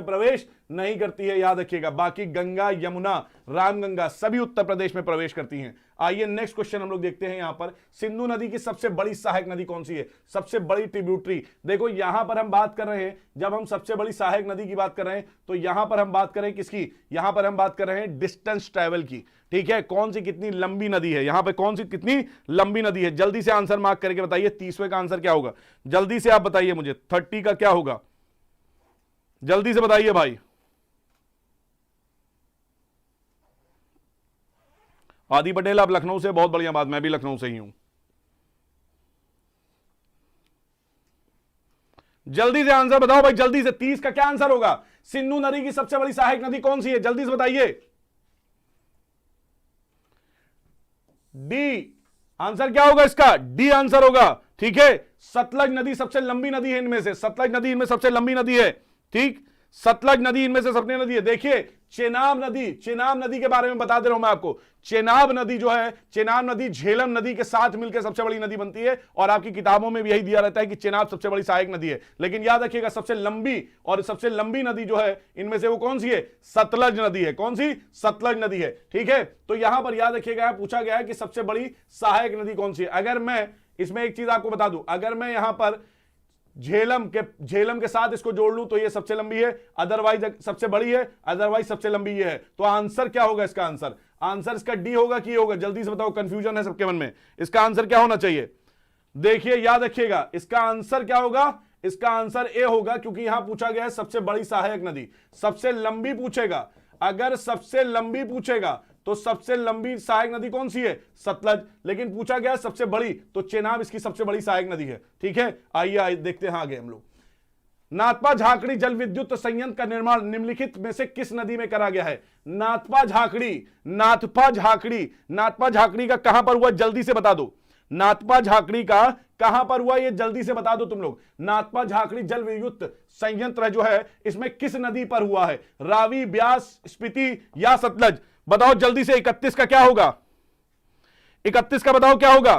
प्रवेश नहीं करती है, याद रखिएगा। बाकी गंगा, यमुना, रामगंगा सभी उत्तर प्रदेश में प्रवेश करती हैं। आइए नेक्स्ट क्वेश्चन हम लोग देखते हैं। यहां पर सिंधु नदी की सबसे बड़ी सहायक नदी कौन सी है? सबसे बड़ी ट्रिब्यूटरी। देखो यहां पर हम बात कर रहे हैं, जब हम सबसे बड़ी सहायक नदी की बात कर रहे हैं तो यहां पर हम बात कर रहे हैं किसकी? यहां पर हम बात कर रहे हैं डिस्टेंस ट्रैवल की, ठीक है। कौन सी कितनी लंबी नदी है? यहां पर कौन सी कितनी लंबी नदी है? जल्दी से आंसर मार्क करके बताइए। 30वें का आंसर क्या होगा? जल्दी से आप बताइए मुझे। 30 का क्या होगा? जल्दी से बताइए भाई। आदि पटेल आप लखनऊ से, बहुत बढ़िया बात, मैं भी लखनऊ से ही हूं। जल्दी से आंसर बताओ भाई, जल्दी से। 30 का क्या आंसर होगा? सिंधु नदी की सबसे बड़ी सहायक नदी कौन सी है? जल्दी से बताइए। डी आंसर क्या होगा इसका, डी आंसर होगा। ठीक है, सतलज नदी सबसे लंबी नदी है इनमें से, सतलज नदी इनमें सबसे लंबी नदी है। ठीक, सतलज नदी इनमें से सबसे नदी है। देखिए चेनाब नदी, चेनाब नदी के बारे में बता दे रहा हूं मैं आपको। चेनाब नदी जो है, चेनाब नदी झेलम नदी के साथ मिलकर सबसे बड़ी नदी बनती है, और आपकी किताबों में भी यही दिया रहता है कि चेनाब सबसे बड़ी सहायक नदी है। लेकिन याद रखिएगा सबसे लंबी और सबसे लंबी नदी जो है इनमें से वो कौन सी है, सतलज नदी है। कौन सी, सतलज नदी है। ठीक है, तो यहां पर याद रखिएगा पूछा गया है कि सबसे बड़ी सहायक नदी कौन सी है। अगर मैं इसमें एक चीज आपको बता दूं, अगर मैं यहां पर झेलम के साथ इसको जोड़ लूं तो ये सबसे लंबी है, अदरवाइज सबसे बड़ी है, अदरवाइज सबसे लंबी ये है। तो आंसर क्या होगा इसका, आंसर इसका डी होगा कि होगा, जल्दी से बताओ, कंफ्यूजन है सबके मन में। इसका आंसर क्या होना चाहिए, देखिए याद रखिएगा इसका आंसर क्या होगा, इसका आंसर ए होगा, क्योंकि यहां पूछा गया है सबसे बड़ी सहायक नदी। सबसे लंबी पूछेगा, अगर सबसे लंबी पूछेगा तो सबसे लंबी सहायक नदी कौन सी है, सतलज। लेकिन पूछा गया सबसे बड़ी, तो चेनाब इसकी सबसे बड़ी सहायक नदी है। ठीक है, आइए देखते हैं आगे हम लोग। नाथपा झाकड़ी जल विद्युत संयंत्र का निर्माण निम्नलिखित में से किस नदी में करा गया है। नाथपा झाकड़ी, नाथपा झाकड़ी का कहां पर हुआ, जल्दी से बता दो। नाथपा झाकड़ी का कहां पर हुआ, ये जल्दी से बता दो तुम लोग। नाथपा झाकड़ी जल विद्युत संयंत्र जो है इसमें किस नदी पर हुआ है, रावी, ब्यास, स्पीति या सतलज। बताओ जल्दी से, 31 का क्या होगा, 31 का बताओ क्या होगा।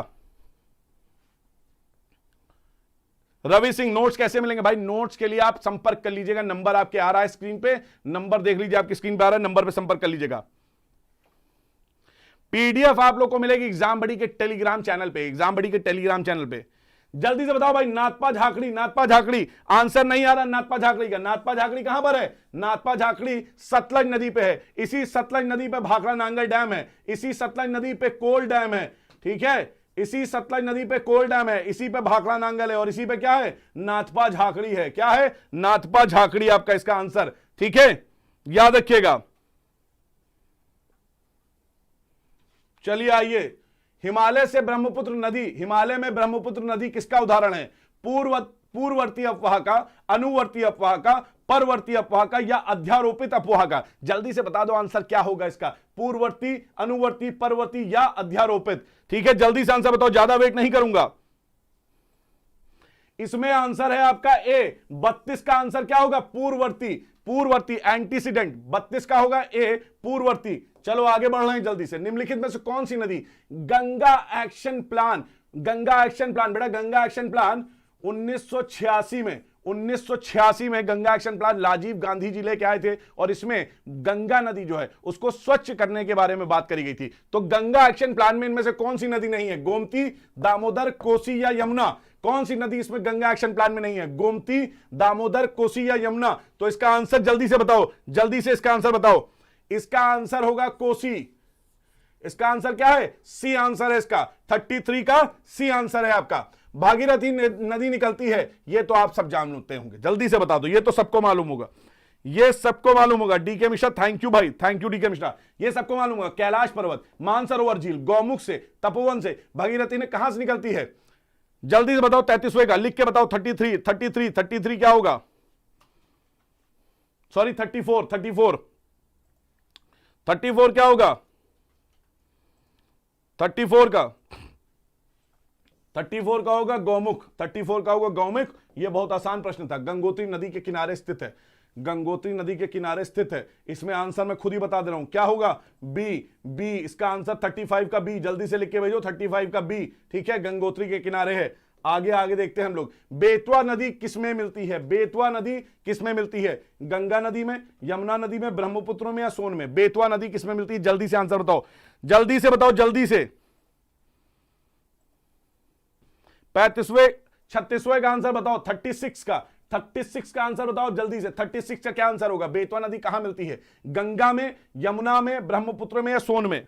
रवि सिंह, नोट्स कैसे मिलेंगे भाई, नोट्स के लिए आप संपर्क कर लीजिएगा, नंबर आपके आ रहा है स्क्रीन पे, नंबर देख लीजिए आपकी स्क्रीन पे आ रहा है, नंबर पे संपर्क कर लीजिएगा। पीडीएफ आप लोग को मिलेगी एग्जाम बडी के टेलीग्राम चैनल पे, एग्जाम बडी के टेलीग्राम चैनल पे। जल्दी से बताओ भाई, नाथपा झाकड़ी आंसर नहीं आ रहा नाथपा झाकड़ी का। नाथपा झाकड़ी कहां पर है, नाथपा झाकड़ी सतलज नदी पे है। इसी सतलज नदी पे भाखड़ा नांगल डैम है, इसी सतलज नदी पे कोल डैम है। ठीक है, इसी सतलज नदी पे कोल डैम है, इसी पे भाखड़ा नांगल है, और इसी पे क्या है, नाथपा झाकड़ी है। क्या है, नाथपा झाकड़ी आपका इसका आंसर। ठीक है, याद रखिएगा। चलिए आइए, हिमालय से ब्रह्मपुत्र नदी, हिमालय में ब्रह्मपुत्र नदी किसका उदाहरण है, पूर्ववर्ती अफवाह का, अनुवर्ती अफवाह का, परवर्ती अफवाह का या अध्यारोपित अफवाह का। जल्दी से बता दो आंसर क्या होगा इसका, पूर्ववर्ती, अनुवर्ती, परवर्ती या अध्यारोपित। ठीक है, जल्दी से आंसर बताओ, ज्यादा वेट नहीं करूंगा। इसमें आंसर है आपका ए, 32 का आंसर क्या होगा, पूर्ववर्ती एंटीसीडेंट, 32 का होगा ए, पूर्ववर्ती। चलो आगे बढ़ रहे हैं जल्दी से। निम्नलिखित में से कौन सी नदी, गंगा एक्शन प्लान बेटा, गंगा एक्शन प्लान 1986 में गंगा एक्शन प्लान राजीव गांधी जी लेके आए थे, और इसमें गंगा नदी जो है उसको स्वच्छ करने के बारे में बात करी गई थी। तो गंगा एक्शन प्लान में इनमें से कौन सी नदी नहीं है, गोमती, दामोदर, कोसी या यमुना। कौन सी नदी इसमें गंगा एक्शन प्लान में नहीं है, गोमती, दामोदर, कोसी या यमुना। तो इसका आंसर जल्दी से बताओ, जल्दी से इसका आंसर बताओ। इसका आंसर होगा कोसी। इसका आंसर क्या है, सी आंसर है इसका, 33 का सी आंसर है आपका। भागीरथी नदी निकलती है, ये तो आप सब जानते होंगे, जल्दी से बता दो, ये तो सबको मालूम होगा, ये सबको मालूम होगा। डीके मिश्रा, थैंक यू भाई, थैंक यू डीके मिश्रा, ये सबको मालूम होगा। कैलाश पर्वत, मानसरोवर झील, गौमुख से, तपोवन से भागीरथी ने कहां से निकलती है, जल्दी से बताओ। 33वें का लिख के बताओ, 33 क्या होगा, सॉरी 34 क्या होगा, 34 का होगा गौमुख, 34 का होगा गौमुख। यह बहुत आसान प्रश्न था, गंगोत्री नदी के किनारे स्थित है, गंगोत्री नदी के किनारे स्थित है। इसमें आंसर मैं खुद ही बता दे रहा हूं, क्या होगा, बी। इसका आंसर 35 का बी, जल्दी से लिख के भेजो, 35 का बी। ठीक है, गंगोत्री के किनारे है। आगे देखते हैं हम लोग। बेतवा नदी किसमें मिलती है, बेतवा नदी किसमें मिलती है, गंगा नदी में, यमुना नदी में, ब्रह्मपुत्र में या सोन में। बेतवा नदी किसमें मिलती है, जल्दी से आंसर बताओ, जल्दी से बताओ, जल्दी से। 36वें का आंसर बताओ, 36 का आंसर बताओ जल्दी से। 36 का क्या आंसर होगा, बेतवा नदी कहां मिलती है, गंगा में, यमुना में, ब्रह्मपुत्र में या सोन में।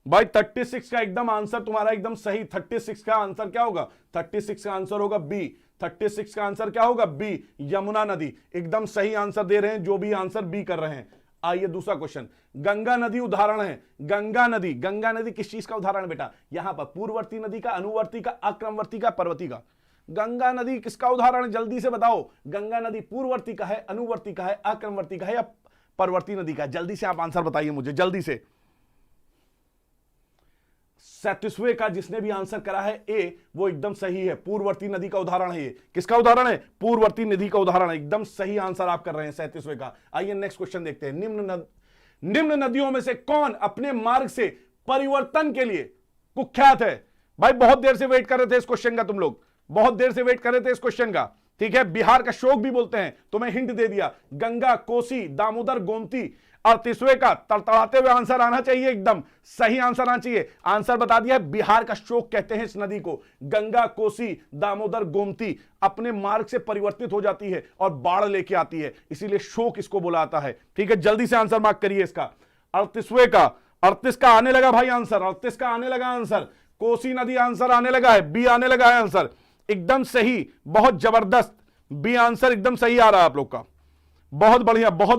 भाई 36 का एकदम आंसर तुम्हारा एकदम सही। 36 का आंसर क्या होगा, 36 का आंसर होगा बी। 36 का आंसर क्या होगा, बी, यमुना नदी। एकदम सही आंसर दे रहे हैं जो भी आंसर बी कर रहे हैं। आइए दूसरा क्वेश्चन, गंगा नदी उदाहरण है। गंगा नदी किस चीज का उदाहरण है बेटा, यहां पर पूर्ववर्ती नदी का, अनुवर्ती का, अक्रमवर्ती का, पर्वती का। गंगा नदी किसका उदाहरण है, जल्दी से बताओ। गंगा नदी पूर्ववर्ती का है, अनुवर्ती का है, अक्रमवर्ती का है या परवर्ती नदी का? जल्दी से आप आंसर बताइए मुझे, जल्दी से। 37वें का जिसने भी आंसर करा है ए, वो एकदम सही है। पूर्ववर्ती नदी का उदाहरण है ये। किसका उदाहरण है? पूर्ववर्ती नदी का उदाहरण है। एकदम सही आंसर आप कर रहे हैं 37वें का। आइए नेक्स्ट क्वेश्चन देखते हैं। निम्न नदियों में से कौन अपने मार्ग से परिवर्तन के लिए कुख्यात है? भाई बहुत देर से वेट कर रहे थे इस क्वेश्चन का, तुम लोग बहुत देर से वेट कर रहे थे इस क्वेश्चन का। ठीक है, बिहार का शोक भी बोलते हैं, तो मैं हिंट दे दिया। गंगा, कोसी, दामोदर, गोमती। 38वें का तड़तड़ाते हुए आंसर आना चाहिए, एकदम सही आंसर आना चाहिए। आंसर बता दिया, बिहार का शोक कहते हैं इस नदी को। गंगा, कोसी, दामोदर, गोमती अपने मार्ग से परिवर्तित हो जाती है और बाढ़ लेके आती है, इसीलिए शोक इसको बुलाता है। ठीक है, जल्दी से आंसर मार्क करिए इसका। 38वें का, 38 का आने लगा भाई आंसर, 38 का आने लगा आंसर। कोसी नदी आंसर आने लगा है, बी आने लगा है आंसर, एकदम सही, बहुत जबरदस्त। बी आंसर एकदम सही आ रहा है आप लोग का, बहुत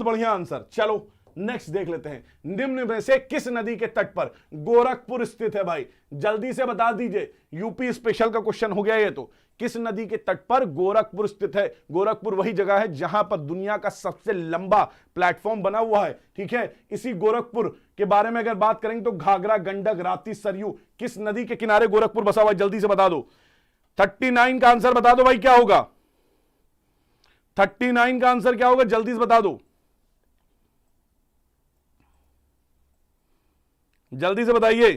बढ़िया आंसर। चलो नेक्स्ट देख लेते हैं। निम्न में से किस नदी के तट पर गोरखपुर स्थित है? भाई जल्दी से बता दीजिए, यूपी स्पेशल का क्वेश्चन हो गया ये तो। किस नदी के तट पर गोरखपुर स्थित है? गोरखपुर वही जगह है जहां पर दुनिया का सबसे लंबा प्लेटफॉर्म बना हुआ है। ठीक है, इसी गोरखपुर के बारे में अगर बात करेंगे तो घाघरा, गंडक, राप्ती, सरयू, किस नदी के किनारे गोरखपुर बसा हुआ है? जल्दी से बता दो। 39 का आंसर बता दो भाई, क्या होगा 39 का आंसर क्या होगा? जल्दी से बता दो, जल्दी से बताइए।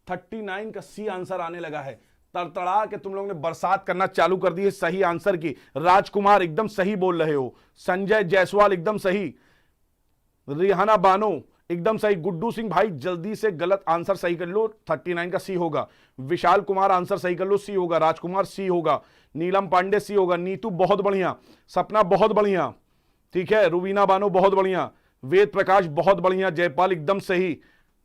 39 का सी आंसर आने लगा है। तड़तड़ा के तुम लोगों ने बरसात करना चालू कर दी है सही आंसर की। राजकुमार एकदम सही बोल रहे हो, संजय जायसवाल एकदम सही, रिहाना बानो एकदम सही, गुड्डू सिंह भाई जल्दी से गलत आंसर सही कर लो, 39 का सी होगा। विशाल कुमार आंसर सही कर लो, सी होगा। राजकुमार सी होगा। नीलम पांडे सी होगा। नीतू बहुत बढ़िया, सपना बहुत बढ़िया, ठीक है, रुबीना बानो बहुत बढ़िया, वेद प्रकाश बहुत बढ़िया, जयपाल एकदम सही,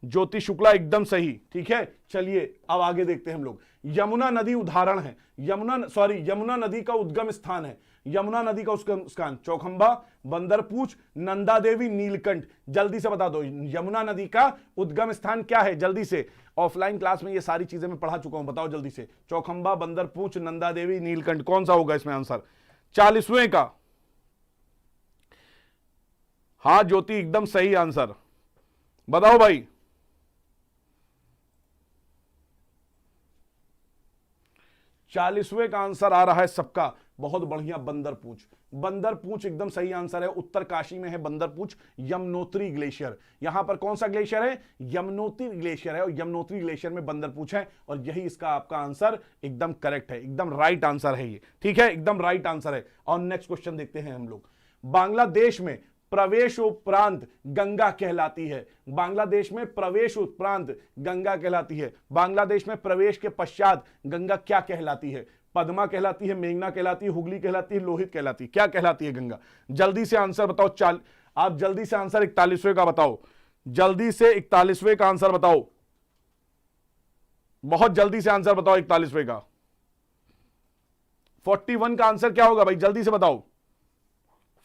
ज्योति शुक्ला एकदम सही। ठीक है, चलिए अब आगे देखते हैं हम लोग। यमुना नदी उदाहरण है, यमुना नदी का उद्गम स्थान है। यमुना नदी का उद्गम स्थान चौखंबा, बंदरपूछ, नंदा देवी, नीलकंठ। जल्दी से बता दो यमुना नदी का उद्गम स्थान क्या है? जल्दी से, ऑफलाइन क्लास में ये सारी चीजें मैं पढ़ा चुका हूं, बताओ जल्दी से। चौखंबा, बंदरपूछ, नंदा देवी, नीलकंठ, कौन सा होगा इसमें आंसर? 40वें का, हाँ ज्योति एकदम सही आंसर, बताओ भाई। 40वें का आंसर आ रहा है सबका, बहुत बढ़िया, बंदरपूछ। बंदरपूछ एकदम सही आंसर है। उत्तरकाशी में है बंदरपूछ। यमुनोत्री ग्लेशियर, यहां पर कौन सा ग्लेशियर है? यमुनोत्री ग्लेशियर है, और यमुनोत्री ग्लेशियर में बंदरपूछ है, और यही इसका आपका आंसर एकदम करेक्ट है, एकदम राइट आंसर है ये। ठीक है, एकदम राइट आंसर है। और नेक्स्ट क्वेश्चन देखते हैं हम लोग। बांग्लादेश में प्रवेश उपरांत गंगा कहलाती है। बांग्लादेश में प्रवेश उपरांत गंगा कहलाती है। बांग्लादेश में प्रवेश के पश्चात गंगा क्या कहलाती है? पद्मा कहलाती है, मेघना कहलाती है, हुगली कहलाती है, लोहित कहलाती है, क्या कहलाती है गंगा? जल्दी से आंसर बताओ। आप जल्दी से आंसर 41वें का बताओ, जल्दी से 41वें का आंसर बताओ, बहुत जल्दी से आंसर बताओ 41वें का। 41 का आंसर क्या होगा भाई? जल्दी से बताओ,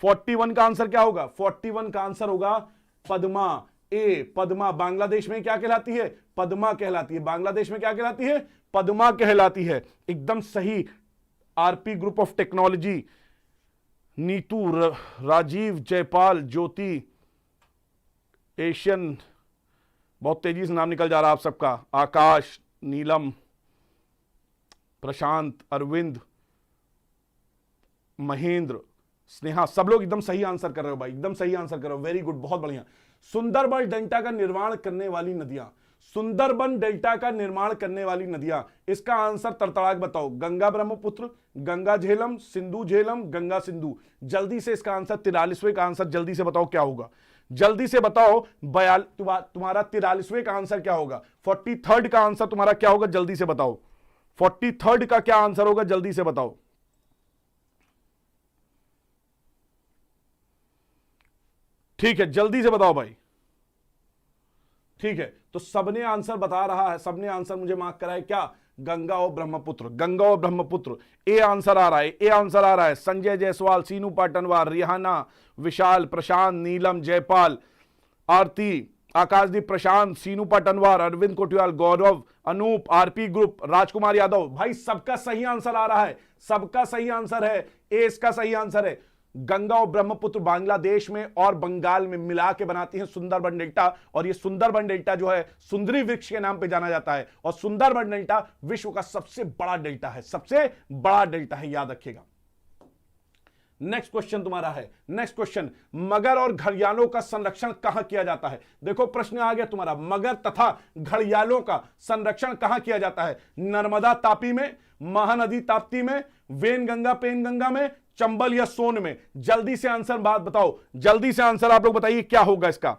41 का आंसर क्या होगा? 41 का आंसर होगा पद्मा। ए, पद्मा बांग्लादेश में क्या कहलाती है? पद्मा कहलाती है। बांग्लादेश में क्या कहलाती है? पद्मा कहलाती है, एकदम सही। RP group of technology, Neetu, Rajeev, Jaipal, Jyoti, Asian, बहुत तेजी से नाम निकल जा रहा है आप सबका, आकाश, नीलम, प्रशांत, अरविंद, महेंद्र, स्नेहा, सब लोग एकदम सही आंसर कर रहे हो भाई, एकदम सही आंसर कर रहे हो, वेरी गुड, बहुत बढ़िया। सुंदरबन डेल्टा का निर्माण करने वाली नदियां, सुंदरबन डेल्टा का निर्माण करने वाली नदियां, इसका आंसर तड़तड़ाक बताओ। गंगा ब्रह्मपुत्र, गंगा झेलम, सिंधु झेलम, गंगा सिंधु। जल्दी से इसका आंसर 43वें का आंसर जल्दी से बताओ क्या होगा? जल्दी से बताओ। तुम्हारा 43वें का आंसर क्या होगा? 43rd का आंसर तुम्हारा क्या होगा? जल्दी से बताओ। 43rd का क्या आंसर होगा? जल्दी से बताओ। ठीक है, जल्दी से बताओ भाई। ठीक है, तो सबने आंसर बता रहा है, सबने आंसर मुझे मार्क करा है क्या? गंगा और ब्रह्मपुत्र, गंगा और ब्रह्मपुत्र। ए आंसर आ रहा है, ए आंसर आ रहा है। संजय जायसवाल, सीनू पाटनवार, रिहाना, विशाल, प्रशांत, नीलम, जयपाल, आरती, आकाशदीप, प्रशांत, सीनू पाटनवार, अरविंद कोटियाल, गौरव, अनूप, आरपी ग्रुप, राजकुमार यादव। भाई सबका सही आंसर आ रहा है, सबका सही आंसर है, ए इसका सही आंसर है। गंगा और ब्रह्मपुत्र बांग्लादेश में और बंगाल में मिला के बनाती हैं सुंदरबन डेल्टा, और ये सुंदरबन डेल्टा जो है सुंदरी वृक्ष के नाम पे जाना जाता है, और सुंदरबन डेल्टा विश्व का सबसे बड़ा डेल्टा है, सबसे बड़ा डेल्टा है, याद रखिएगा। नेक्स्ट क्वेश्चन तुम्हारा है, नेक्स्ट क्वेश्चन, मगर और घड़ियालों का संरक्षण कहां किया जाता है? देखो प्रश्न आ गया तुम्हारा, मगर तथा घड़ियालों का संरक्षण कहां किया जाता है? नर्मदा तापी में, महानदी ताप्ती में, वेनगंगा पेनगंगा में, चंबल या सोन में? जल्दी से आंसर बात बताओ, जल्दी से आंसर आप लोग बताइए क्या होगा इसका।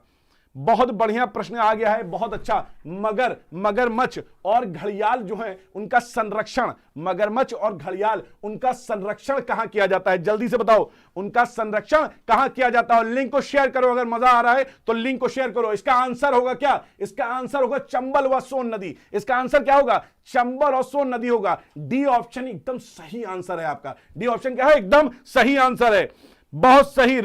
बहुत बढ़िया प्रश्न आ गया है, बहुत अच्छा। मगर, मगरमच्छ और घड़ियाल जो है उनका संरक्षण, मगरमच्छ और घड़ियाल उनका संरक्षण कहां किया जाता है? जल्दी से बताओ, उनका संरक्षण कहां किया जाता है? लिंक को शेयर करो, अगर मजा आ रहा है तो लिंक को शेयर करो। इसका आंसर होगा क्या? इसका आंसर होगा चंबल व सोन नदी। इसका आंसर क्या होगा? चंबल और सोन नदी होगा। डी ऑप्शन एकदम सही आंसर है आपका। डी ऑप्शन क्या है? एकदम सही आंसर है, बहुत सही।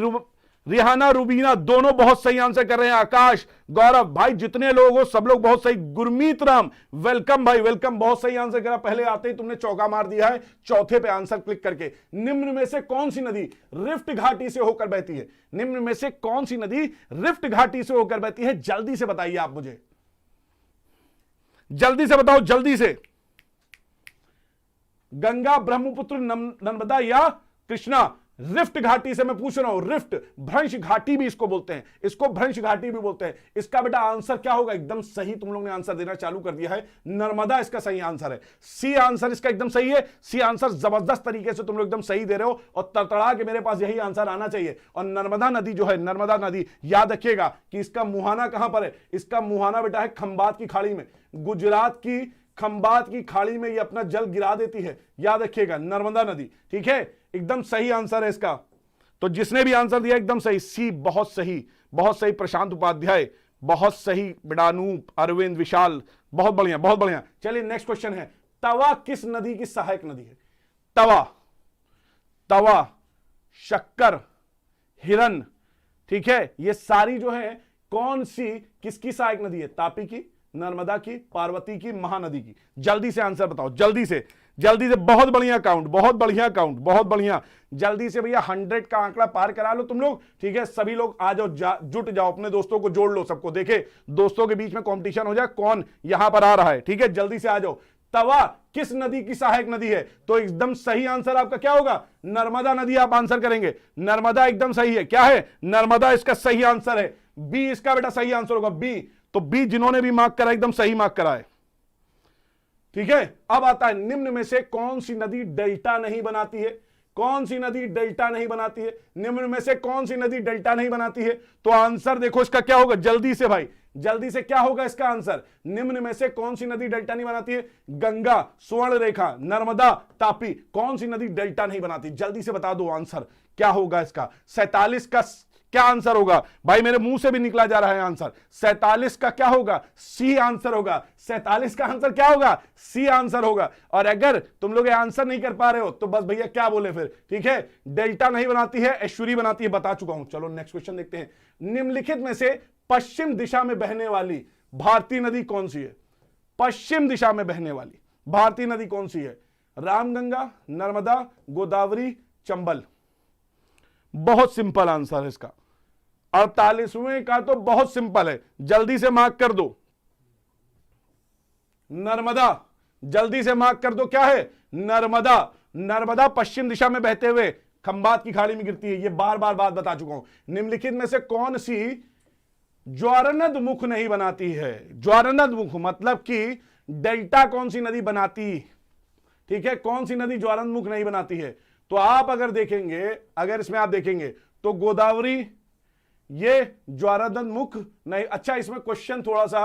रिहाना, रुबीना दोनों बहुत सही आंसर कर रहे हैं। आकाश, गौरव भाई, जितने लोग हो सब लोग बहुत सही। गुरमीत राम, वेलकम भाई, वेलकम, बहुत सही आंसर करा। पहले आते ही तुमने चौका मार दिया है, चौथे पे आंसर क्लिक करके। निम्न में से कौन सी नदी रिफ्ट घाटी से होकर बहती है? निम्न में से कौन सी नदी रिफ्ट घाटी से होकर बहती है? जल्दी से बताइए आप मुझे, जल्दी से बताओ, जल्दी से। गंगा, ब्रह्मपुत्र, नर्मदा या कृष्णा? रिफ्ट घाटी से मैं पूछ रहा हूं। रिफ्ट, भ्रंश घाटी भी इसको बोलते हैं, इसको भ्रंश घाटी भी बोलते हैं। इसका बेटा आंसर क्या होगा? एकदम सही तुम लोग ने आंसर देना चालू कर दिया है, नर्मदा इसका सही आंसर है। सी आंसर इसका एकदम सही है। सी आंसर जबरदस्त तरीके से तुम लोग एकदम सही दे रहे हो, और तड़तड़ा के मेरे पास यही आंसर आना चाहिए। और नर्मदा नदी जो है, नर्मदा नदी, याद रखिएगा कि इसका मुहाना कहां पर है? इसका मुहाना बेटा है खंबात की खाड़ी में। गुजरात की खंबात की खाड़ी में ये अपना जल गिरा देती है, याद रखिएगा, नर्मदा नदी। ठीक है, एकदम सही आंसर है इसका। तो जिसने भी आंसर दिया एकदम सही। सी बहुत सही, बहुत सही। प्रशांत उपाध्याय बहुत सही। बिडानूप, अरविंद, विशाल, बहुत बढ़िया, बहुत बढ़िया। चलिए नेक्स्ट क्वेश्चन है, तवा किस नदी की सहायक नदी है? तवा, तवा, शक्कर, हिरन, ठीक है, ये सारी जो है कौन सी किसकी सहायक नदी है? तापी की, नर्मदा की, पार्वती की, महानदी की? जल्दी से आंसर बताओ, जल्दी से, जल्दी से। बहुत बढ़िया काउंट, बहुत बढ़िया काउंट, बहुत बढ़िया। जल्दी से भैया 100 का आंकड़ा पार करा लो तुम लोग। ठीक है, सभी लोग आ जाओ, जुट जाओ, अपने दोस्तों को जोड़ लो, सबको। देखे दोस्तों के बीच में कंपटीशन हो जाए कौन यहां पर आ रहा है। ठीक है, जल्दी से आ जाओ। तवा किस नदी की सहायक नदी है? तो एकदम सही आंसर आपका क्या होगा? नर्मदा नदी आप आंसर करेंगे। नर्मदा एकदम सही है। क्या है? नर्मदा इसका सही आंसर है। बी इसका बेटा सही आंसर होगा, बी। तो बी जिन्होंने भी मार्क करा एकदम सही मार्क करा है। ठीक है, अब आता है निम्न में से कौन सी नदी डेल्टा नहीं बनाती है? कौन सी नदी डेल्टा नहीं बनाती है? निम्न में से कौन सी नदी डेल्टा नहीं बनाती है? तो आंसर देखो इसका क्या होगा, जल्दी से भाई, जल्दी से क्या होगा इसका आंसर? निम्न में से कौन सी नदी डेल्टा नहीं बनाती है? गंगा, स्वर्ण रेखा, नर्मदा, तापी, कौन सी नदी डेल्टा नहीं बनाती? जल्दी से बता दो आंसर क्या होगा इसका। 47 का क्या आंसर होगा? भाई मेरे मुंह से भी निकला जा रहा है आंसर। 47 का क्या होगा? सी आंसर होगा। 47 का आंसर क्या होगा? सी आंसर होगा। और अगर तुम लोग आंसर नहीं कर पा रहे हो तो बस भैया क्या बोले फिर। ठीक है, डेल्टा नहीं बनाती है, ऐश्वर्य बनाती है, बता चुका हूं। चलो नेक्स्ट क्वेश्चन देखते हैं। निम्नलिखित में से पश्चिम दिशा में बहने वाली भारतीय नदी कौन सी है? पश्चिम दिशा में बहने वाली भारतीय नदी कौन सी है? रामगंगा, नर्मदा, गोदावरी, चंबल? बहुत सिंपल आंसर है इसका। 48वें का तो बहुत सिंपल है, जल्दी से मार्क कर दो। नर्मदा, जल्दी से मार्क कर दो। क्या है? नर्मदा। नर्मदा पश्चिम दिशा में बहते हुए खंबात की खाड़ी में गिरती है, ये बार बार बात बता चुका हूं। निम्नलिखित में से कौन सी ज्वारनद मुख नहीं बनाती है? ज्वारनद मुख मतलब कि डेल्टा कौन सी नदी बनाती? ठीक है, कौन सी नदी ज्वारनद मुख नहीं बनाती है? तो आप अगर देखेंगे, अगर इसमें आप देखेंगे तो गोदावरी ये ज्वारनद मुख नहीं। अच्छा, इसमें क्वेश्चन थोड़ा सा,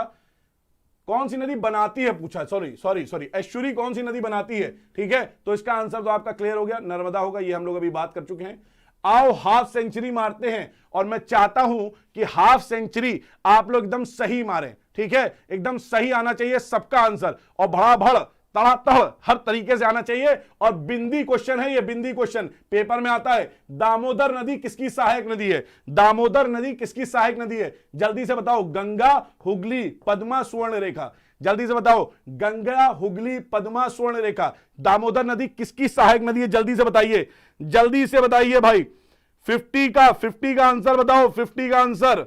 कौन सी नदी बनाती है पूछा, सॉरी, ऐश्वर्य कौन सी नदी बनाती है? ठीक है, तो इसका आंसर तो आपका क्लियर हो गया, नर्मदा होगा। ये हम लोग अभी बात कर चुके हैं। आओ हाफ सेंचुरी मारते हैं, और मैं चाहता हूं कि हाफ सेंचुरी आप लोग एकदम सही मारें। ठीक है, एकदम सही आना चाहिए सबका आंसर, और भड़ाभड़ तड़ातड़ हर तरीके से आना चाहिए। और बिंदी क्वेश्चन है, ये बिंदी क्वेश्चन पेपर में आता है। दामोदर नदी किसकी सहायक नदी है? दामोदर नदी किसकी सहायक नदी है? जल्दी से बताओ। गंगा, हुगली, पद्मा, स्वर्ण रेखा? जल्दी से बताओ। गंगा, हुगली, पद्मा, स्वर्ण रेखा, दामोदर नदी किसकी सहायक नदी है? जल्दी से बताइए, जल्दी से बताइए भाई। 50 का आंसर बताओ, 50 का आंसर।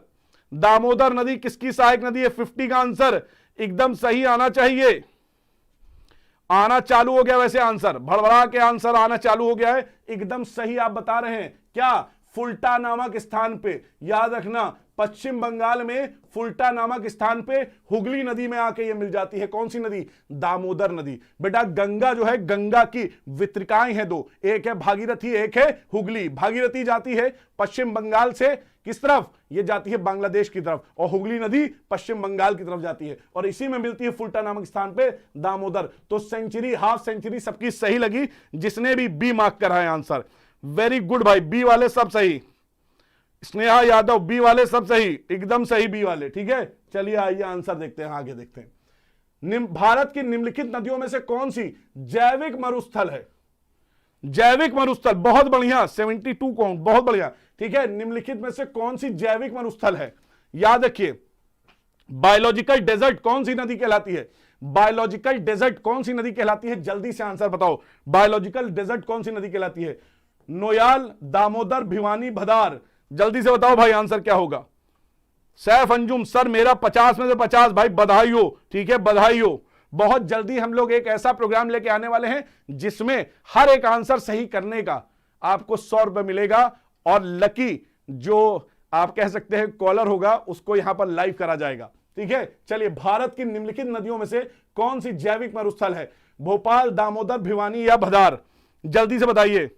दामोदर नदी किसकी सहायक नदी है? 50 का आंसर एकदम सही आना चाहिए। आना चालू हो गया वैसे आंसर, भड़बड़ा के आंसर आना चालू हो गया है, एकदम सही आप बता रहे हैं। क्या? फुल्टा नामक स्थान पे, याद रखना पश्चिम बंगाल में फुल्टा नामक स्थान पे हुगली नदी में आके ये मिल जाती है। कौन सी नदी? दामोदर नदी। बेटा गंगा जो है, गंगा की वितरिकाएं हैं दो, एक है भागीरथी, एक है हुगली। भागीरथी जाती है पश्चिम बंगाल से किस तरफ? ये जाती है बांग्लादेश की तरफ, और हुगली नदी पश्चिम बंगाल की तरफ जाती है, और इसी में मिलती है फुल्टा नामक स्थान पे दामोदर। तो सेंचुरी, हाफ सेंचुरी सबकी सही लगी, जिसने भी बी मार्क करा है आंसर। वेरी गुड भाई, बी वाले सब सही। स्नेहा यादव, बी वाले सब सही, एकदम सही बी वाले। ठीक है, चलिए आइए आंसर देखते हैं, आगे देखते हैं। भारत की निम्नलिखित नदियों में से कौन सी जैविक मरुस्थल है? जैविक मरुस्थल, बहुत बढ़िया, 72 काउंट, बहुत बढ़िया। ठीक है, निम्नलिखित में से कौन सी जैविक मरुस्थल है? याद रखिए, बायोलॉजिकल डेजर्ट कौन सी नदी कहलाती है? बायोलॉजिकल डेजर्ट कौन सी नदी कहलाती है? जल्दी से आंसर बताओ, बायोलॉजिकल डेजर्ट कौन सी नदी कहलाती है? नोयाल, दामोदर, भिवानी, भदार। जल्दी से बताओ भाई आंसर क्या होगा? सैफ अंजुम, सर मेरा 50 में से 50, भाई बधाई हो। ठीक है, बधाई हो। बहुत जल्दी हम लोग एक ऐसा प्रोग्राम लेके आने वाले हैं जिसमें हर एक आंसर सही करने का आपको 100 रुपए मिलेगा, और लकी जो आप कह सकते हैं कॉलर होगा उसको यहां पर लाइव करा जाएगा। ठीक है, चलिए, भारत की निम्नलिखित नदियों में से कौन सी जैविक मरुस्थल है? भोपाल, दामोदर, भिवानी या भदार? जल्दी से बताइए।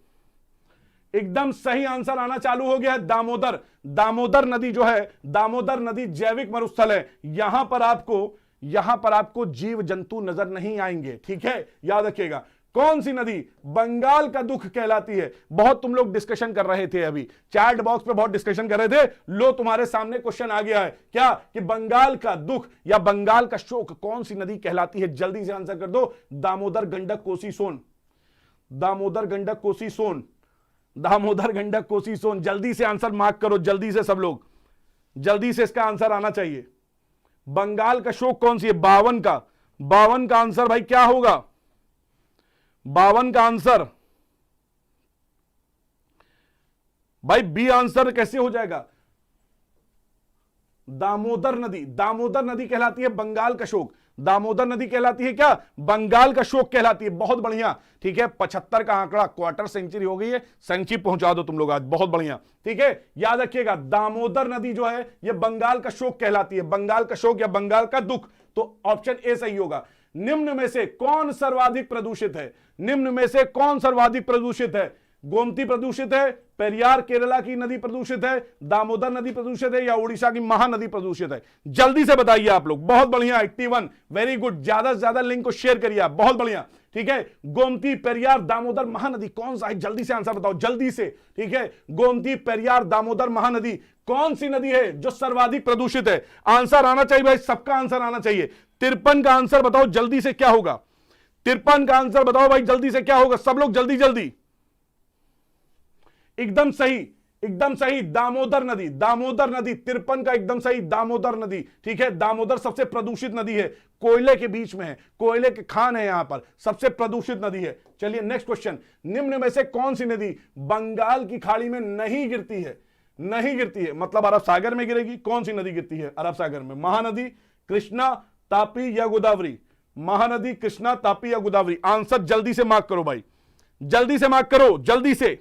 एकदम सही आंसर आना चालू हो गया है, दामोदर। दामोदर नदी जो है, दामोदर नदी जैविक मरुस्थल है। यहां पर आपको जीव जंतु नजर नहीं आएंगे। ठीक है, याद रखिएगा। कौन सी नदी बंगाल का दुख कहलाती है? बहुत तुम लोग डिस्कशन कर रहे थे, अभी चैट बॉक्स पे बहुत डिस्कशन कर रहे थे। लो, तुम्हारे सामने क्वेश्चन आ गया है, क्या कि बंगाल का दुख या बंगाल का शोक कौन सी नदी कहलाती है? जल्दी से आंसर कर दो। दामोदर, गंडक, कोसी, सोन। दामोदर, गंडक, कोसी, सोन। दामोदर, गंडक, कोसी, सोन। जल्दी से आंसर मार्क करो, जल्दी से सब लोग, जल्दी से इसका आंसर आना चाहिए। बंगाल का शोक कौन सी है? 52 का। 52 का आंसर भाई क्या होगा? 52 का आंसर भाई बी आंसर कैसे हो जाएगा? दामोदर नदी। दामोदर नदी कहलाती है बंगाल का शोक। दामोदर नदी कहलाती है क्या? बंगाल का शोक कहलाती है। बहुत बढ़िया। ठीक है, 75 का आंकड़ा, क्वार्टर सेंचुरी हो गई है, सेंचुरी पहुंचा दो तुम लोग आज, बहुत बढ़िया। ठीक है, याद रखिएगा, दामोदर नदी जो है ये बंगाल का शोक कहलाती है। बंगाल का शोक या बंगाल का दुख, तो ऑप्शन ए सही होगा। निम्न में से कौन सर्वाधिक प्रदूषित है? निम्न में से कौन सर्वाधिक प्रदूषित है? गोमती प्रदूषित है, पेरियार केरला की नदी प्रदूषित है, दामोदर नदी प्रदूषित है, या उड़ीसा की महानदी प्रदूषित है? जल्दी से बताइए आप लोग। बहुत बढ़िया, 81, वेरी गुड। ज्यादा से ज्यादा लिंक को शेयर करिए आप, बहुत बढ़िया। ठीक है, गोमती, पेरियार, दामोदर, महानदी कौन सा है? जल्दी से आंसर बताओ, जल्दी से। ठीक है, गोमती, पेरियार, दामोदर, महानदी कौन सी नदी है जो सर्वाधिक प्रदूषित है? आंसर आना चाहिए भाई, सबका आंसर आना चाहिए। 53 का आंसर बताओ जल्दी से, क्या होगा? 53 का आंसर बताओ भाई जल्दी से, क्या होगा? सब लोग जल्दी जल्दी। एकदम सही, एकदम सही, दामोदर नदी। दामोदर नदी 53 का एकदम सही, दामोदर नदी। ठीक है, दामोदर सबसे प्रदूषित नदी है, कोयले के बीच में है, कोयले के खान है यहां पर, सबसे प्रदूषित नदी है। चलिए नेक्स्ट क्वेश्चन। निम्न में से कौन सी नदी बंगाल की खाड़ी में नहीं गिरती है? नहीं गिरती है मतलब अरब सागर में गिरेगी। कौन सी नदी गिरती है अरब सागर में? महानदी, कृष्णा, तापी या गोदावरी? महानदी, कृष्णा, तापी या गोदावरी? आंसर जल्दी से मार्क करो भाई, जल्दी से मार्क करो, जल्दी से।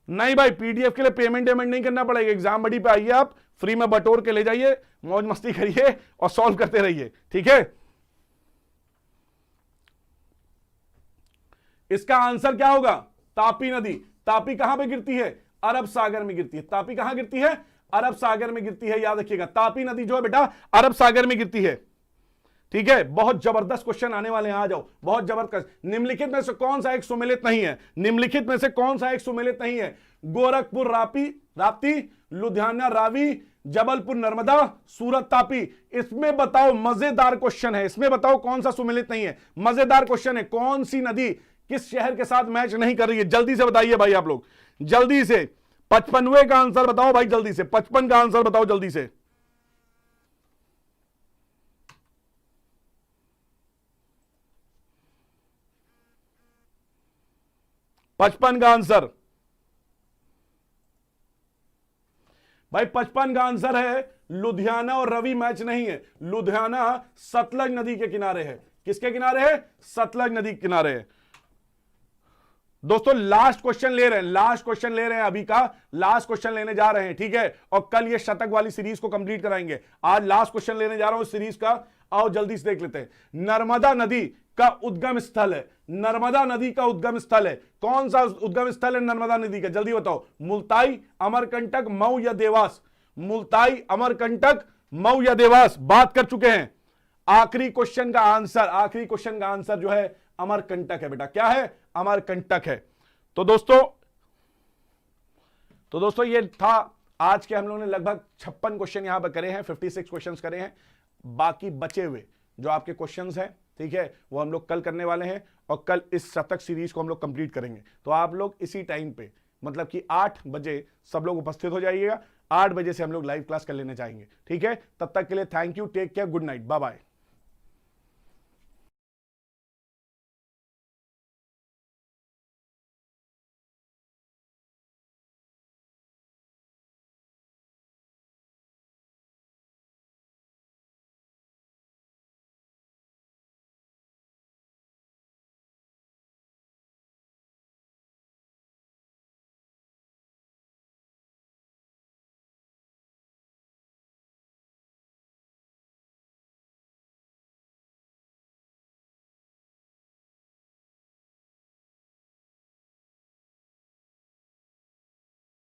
नहीं भाई, पीडीएफ के लिए पेमेंट नहीं करना पड़ेगा। एग्जाम बडी पे आइए, आप फ्री में बटोर के ले जाइए, मौज मस्ती करिए और सॉल्व करते रहिए। ठीक है, इसका आंसर क्या होगा? तापी नदी। तापी कहां पे गिरती है? अरब सागर में गिरती है। तापी कहां गिरती है? अरब सागर में गिरती है। याद रखिएगा, तापी नदी जो है बेटा अरब सागर में गिरती है। ठीक है, बहुत जबरदस्त क्वेश्चन आने वाले हैं, आ जाओ, बहुत जबरदस्त। निम्नलिखित में से कौन सा एक सुमेलित नहीं है? निम्नलिखित में से कौन सा एक सुमेलित नहीं है? गोरखपुर राप्ती, लुधियाना रावी, जबलपुर नर्मदा, सूरत तापी। इसमें बताओ, मजेदार क्वेश्चन है, इसमें बताओ कौन सा सुमेलित नहीं है? मजेदार क्वेश्चन है। कौन सी नदी किस शहर के साथ मैच नहीं कर रही है? जल्दी से बताइए भाई आप लोग, जल्दी से। 55वें का आंसर बताओ भाई जल्दी से, 55 का आंसर बताओ जल्दी से। 55 का आंसर, भाई 55 का आंसर है लुधियाना, और रवि मैच नहीं है, लुधियाना सतलज नदी के किनारे है। किसके किनारे है? सतलज नदी के किनारे है। दोस्तों लास्ट क्वेश्चन ले रहे हैं, लास्ट क्वेश्चन ले रहे हैं, अभी का लास्ट क्वेश्चन लेने जा रहे हैं, ठीक है। और कल ये शतक वाली सीरीज को कंप्लीट कराएंगे। आज लास्ट क्वेश्चन लेने जा रहा हूं सीरीज का, आओ जल्दी से देख लेते हैं। नर्मदा नदी का उद्गम स्थल है, नर्मदा नदी का उद्गम स्थल है, कौन सा उद्गम स्थल है नर्मदा नदी का? जल्दी बताओ। मुल्ताई, अमरकंटक, मऊ या देवास? मुल्ताई, अमरकंटक, मऊ या देवास? बात कर चुके हैं। आखिरी क्वेश्चन का आंसर, आखिरी क्वेश्चन का आंसर जो है अमरकंटक है बेटा। क्या है? अमरकंटक है। तो दोस्तों ये था आज के, हम लोगों ने लगभग 56 क्वेश्चन यहां पर करे हैं, 56 क्वेश्चंस करे हैं। बाकी बचे हुए जो आपके क्वेश्चंस हैं, ठीक है, वो हम लोग कल करने वाले हैं, और कल इस शतक सीरीज को हम लोग कंप्लीट करेंगे। तो आप लोग इसी टाइम पे, मतलब कि 8 बजे सब लोग उपस्थित हो जाइएगा। 8 बजे से हम लोग लाइव क्लास कर लेने चाहेंगे, ठीक है। तब तक के लिए thank you, take care, good night, bye bye.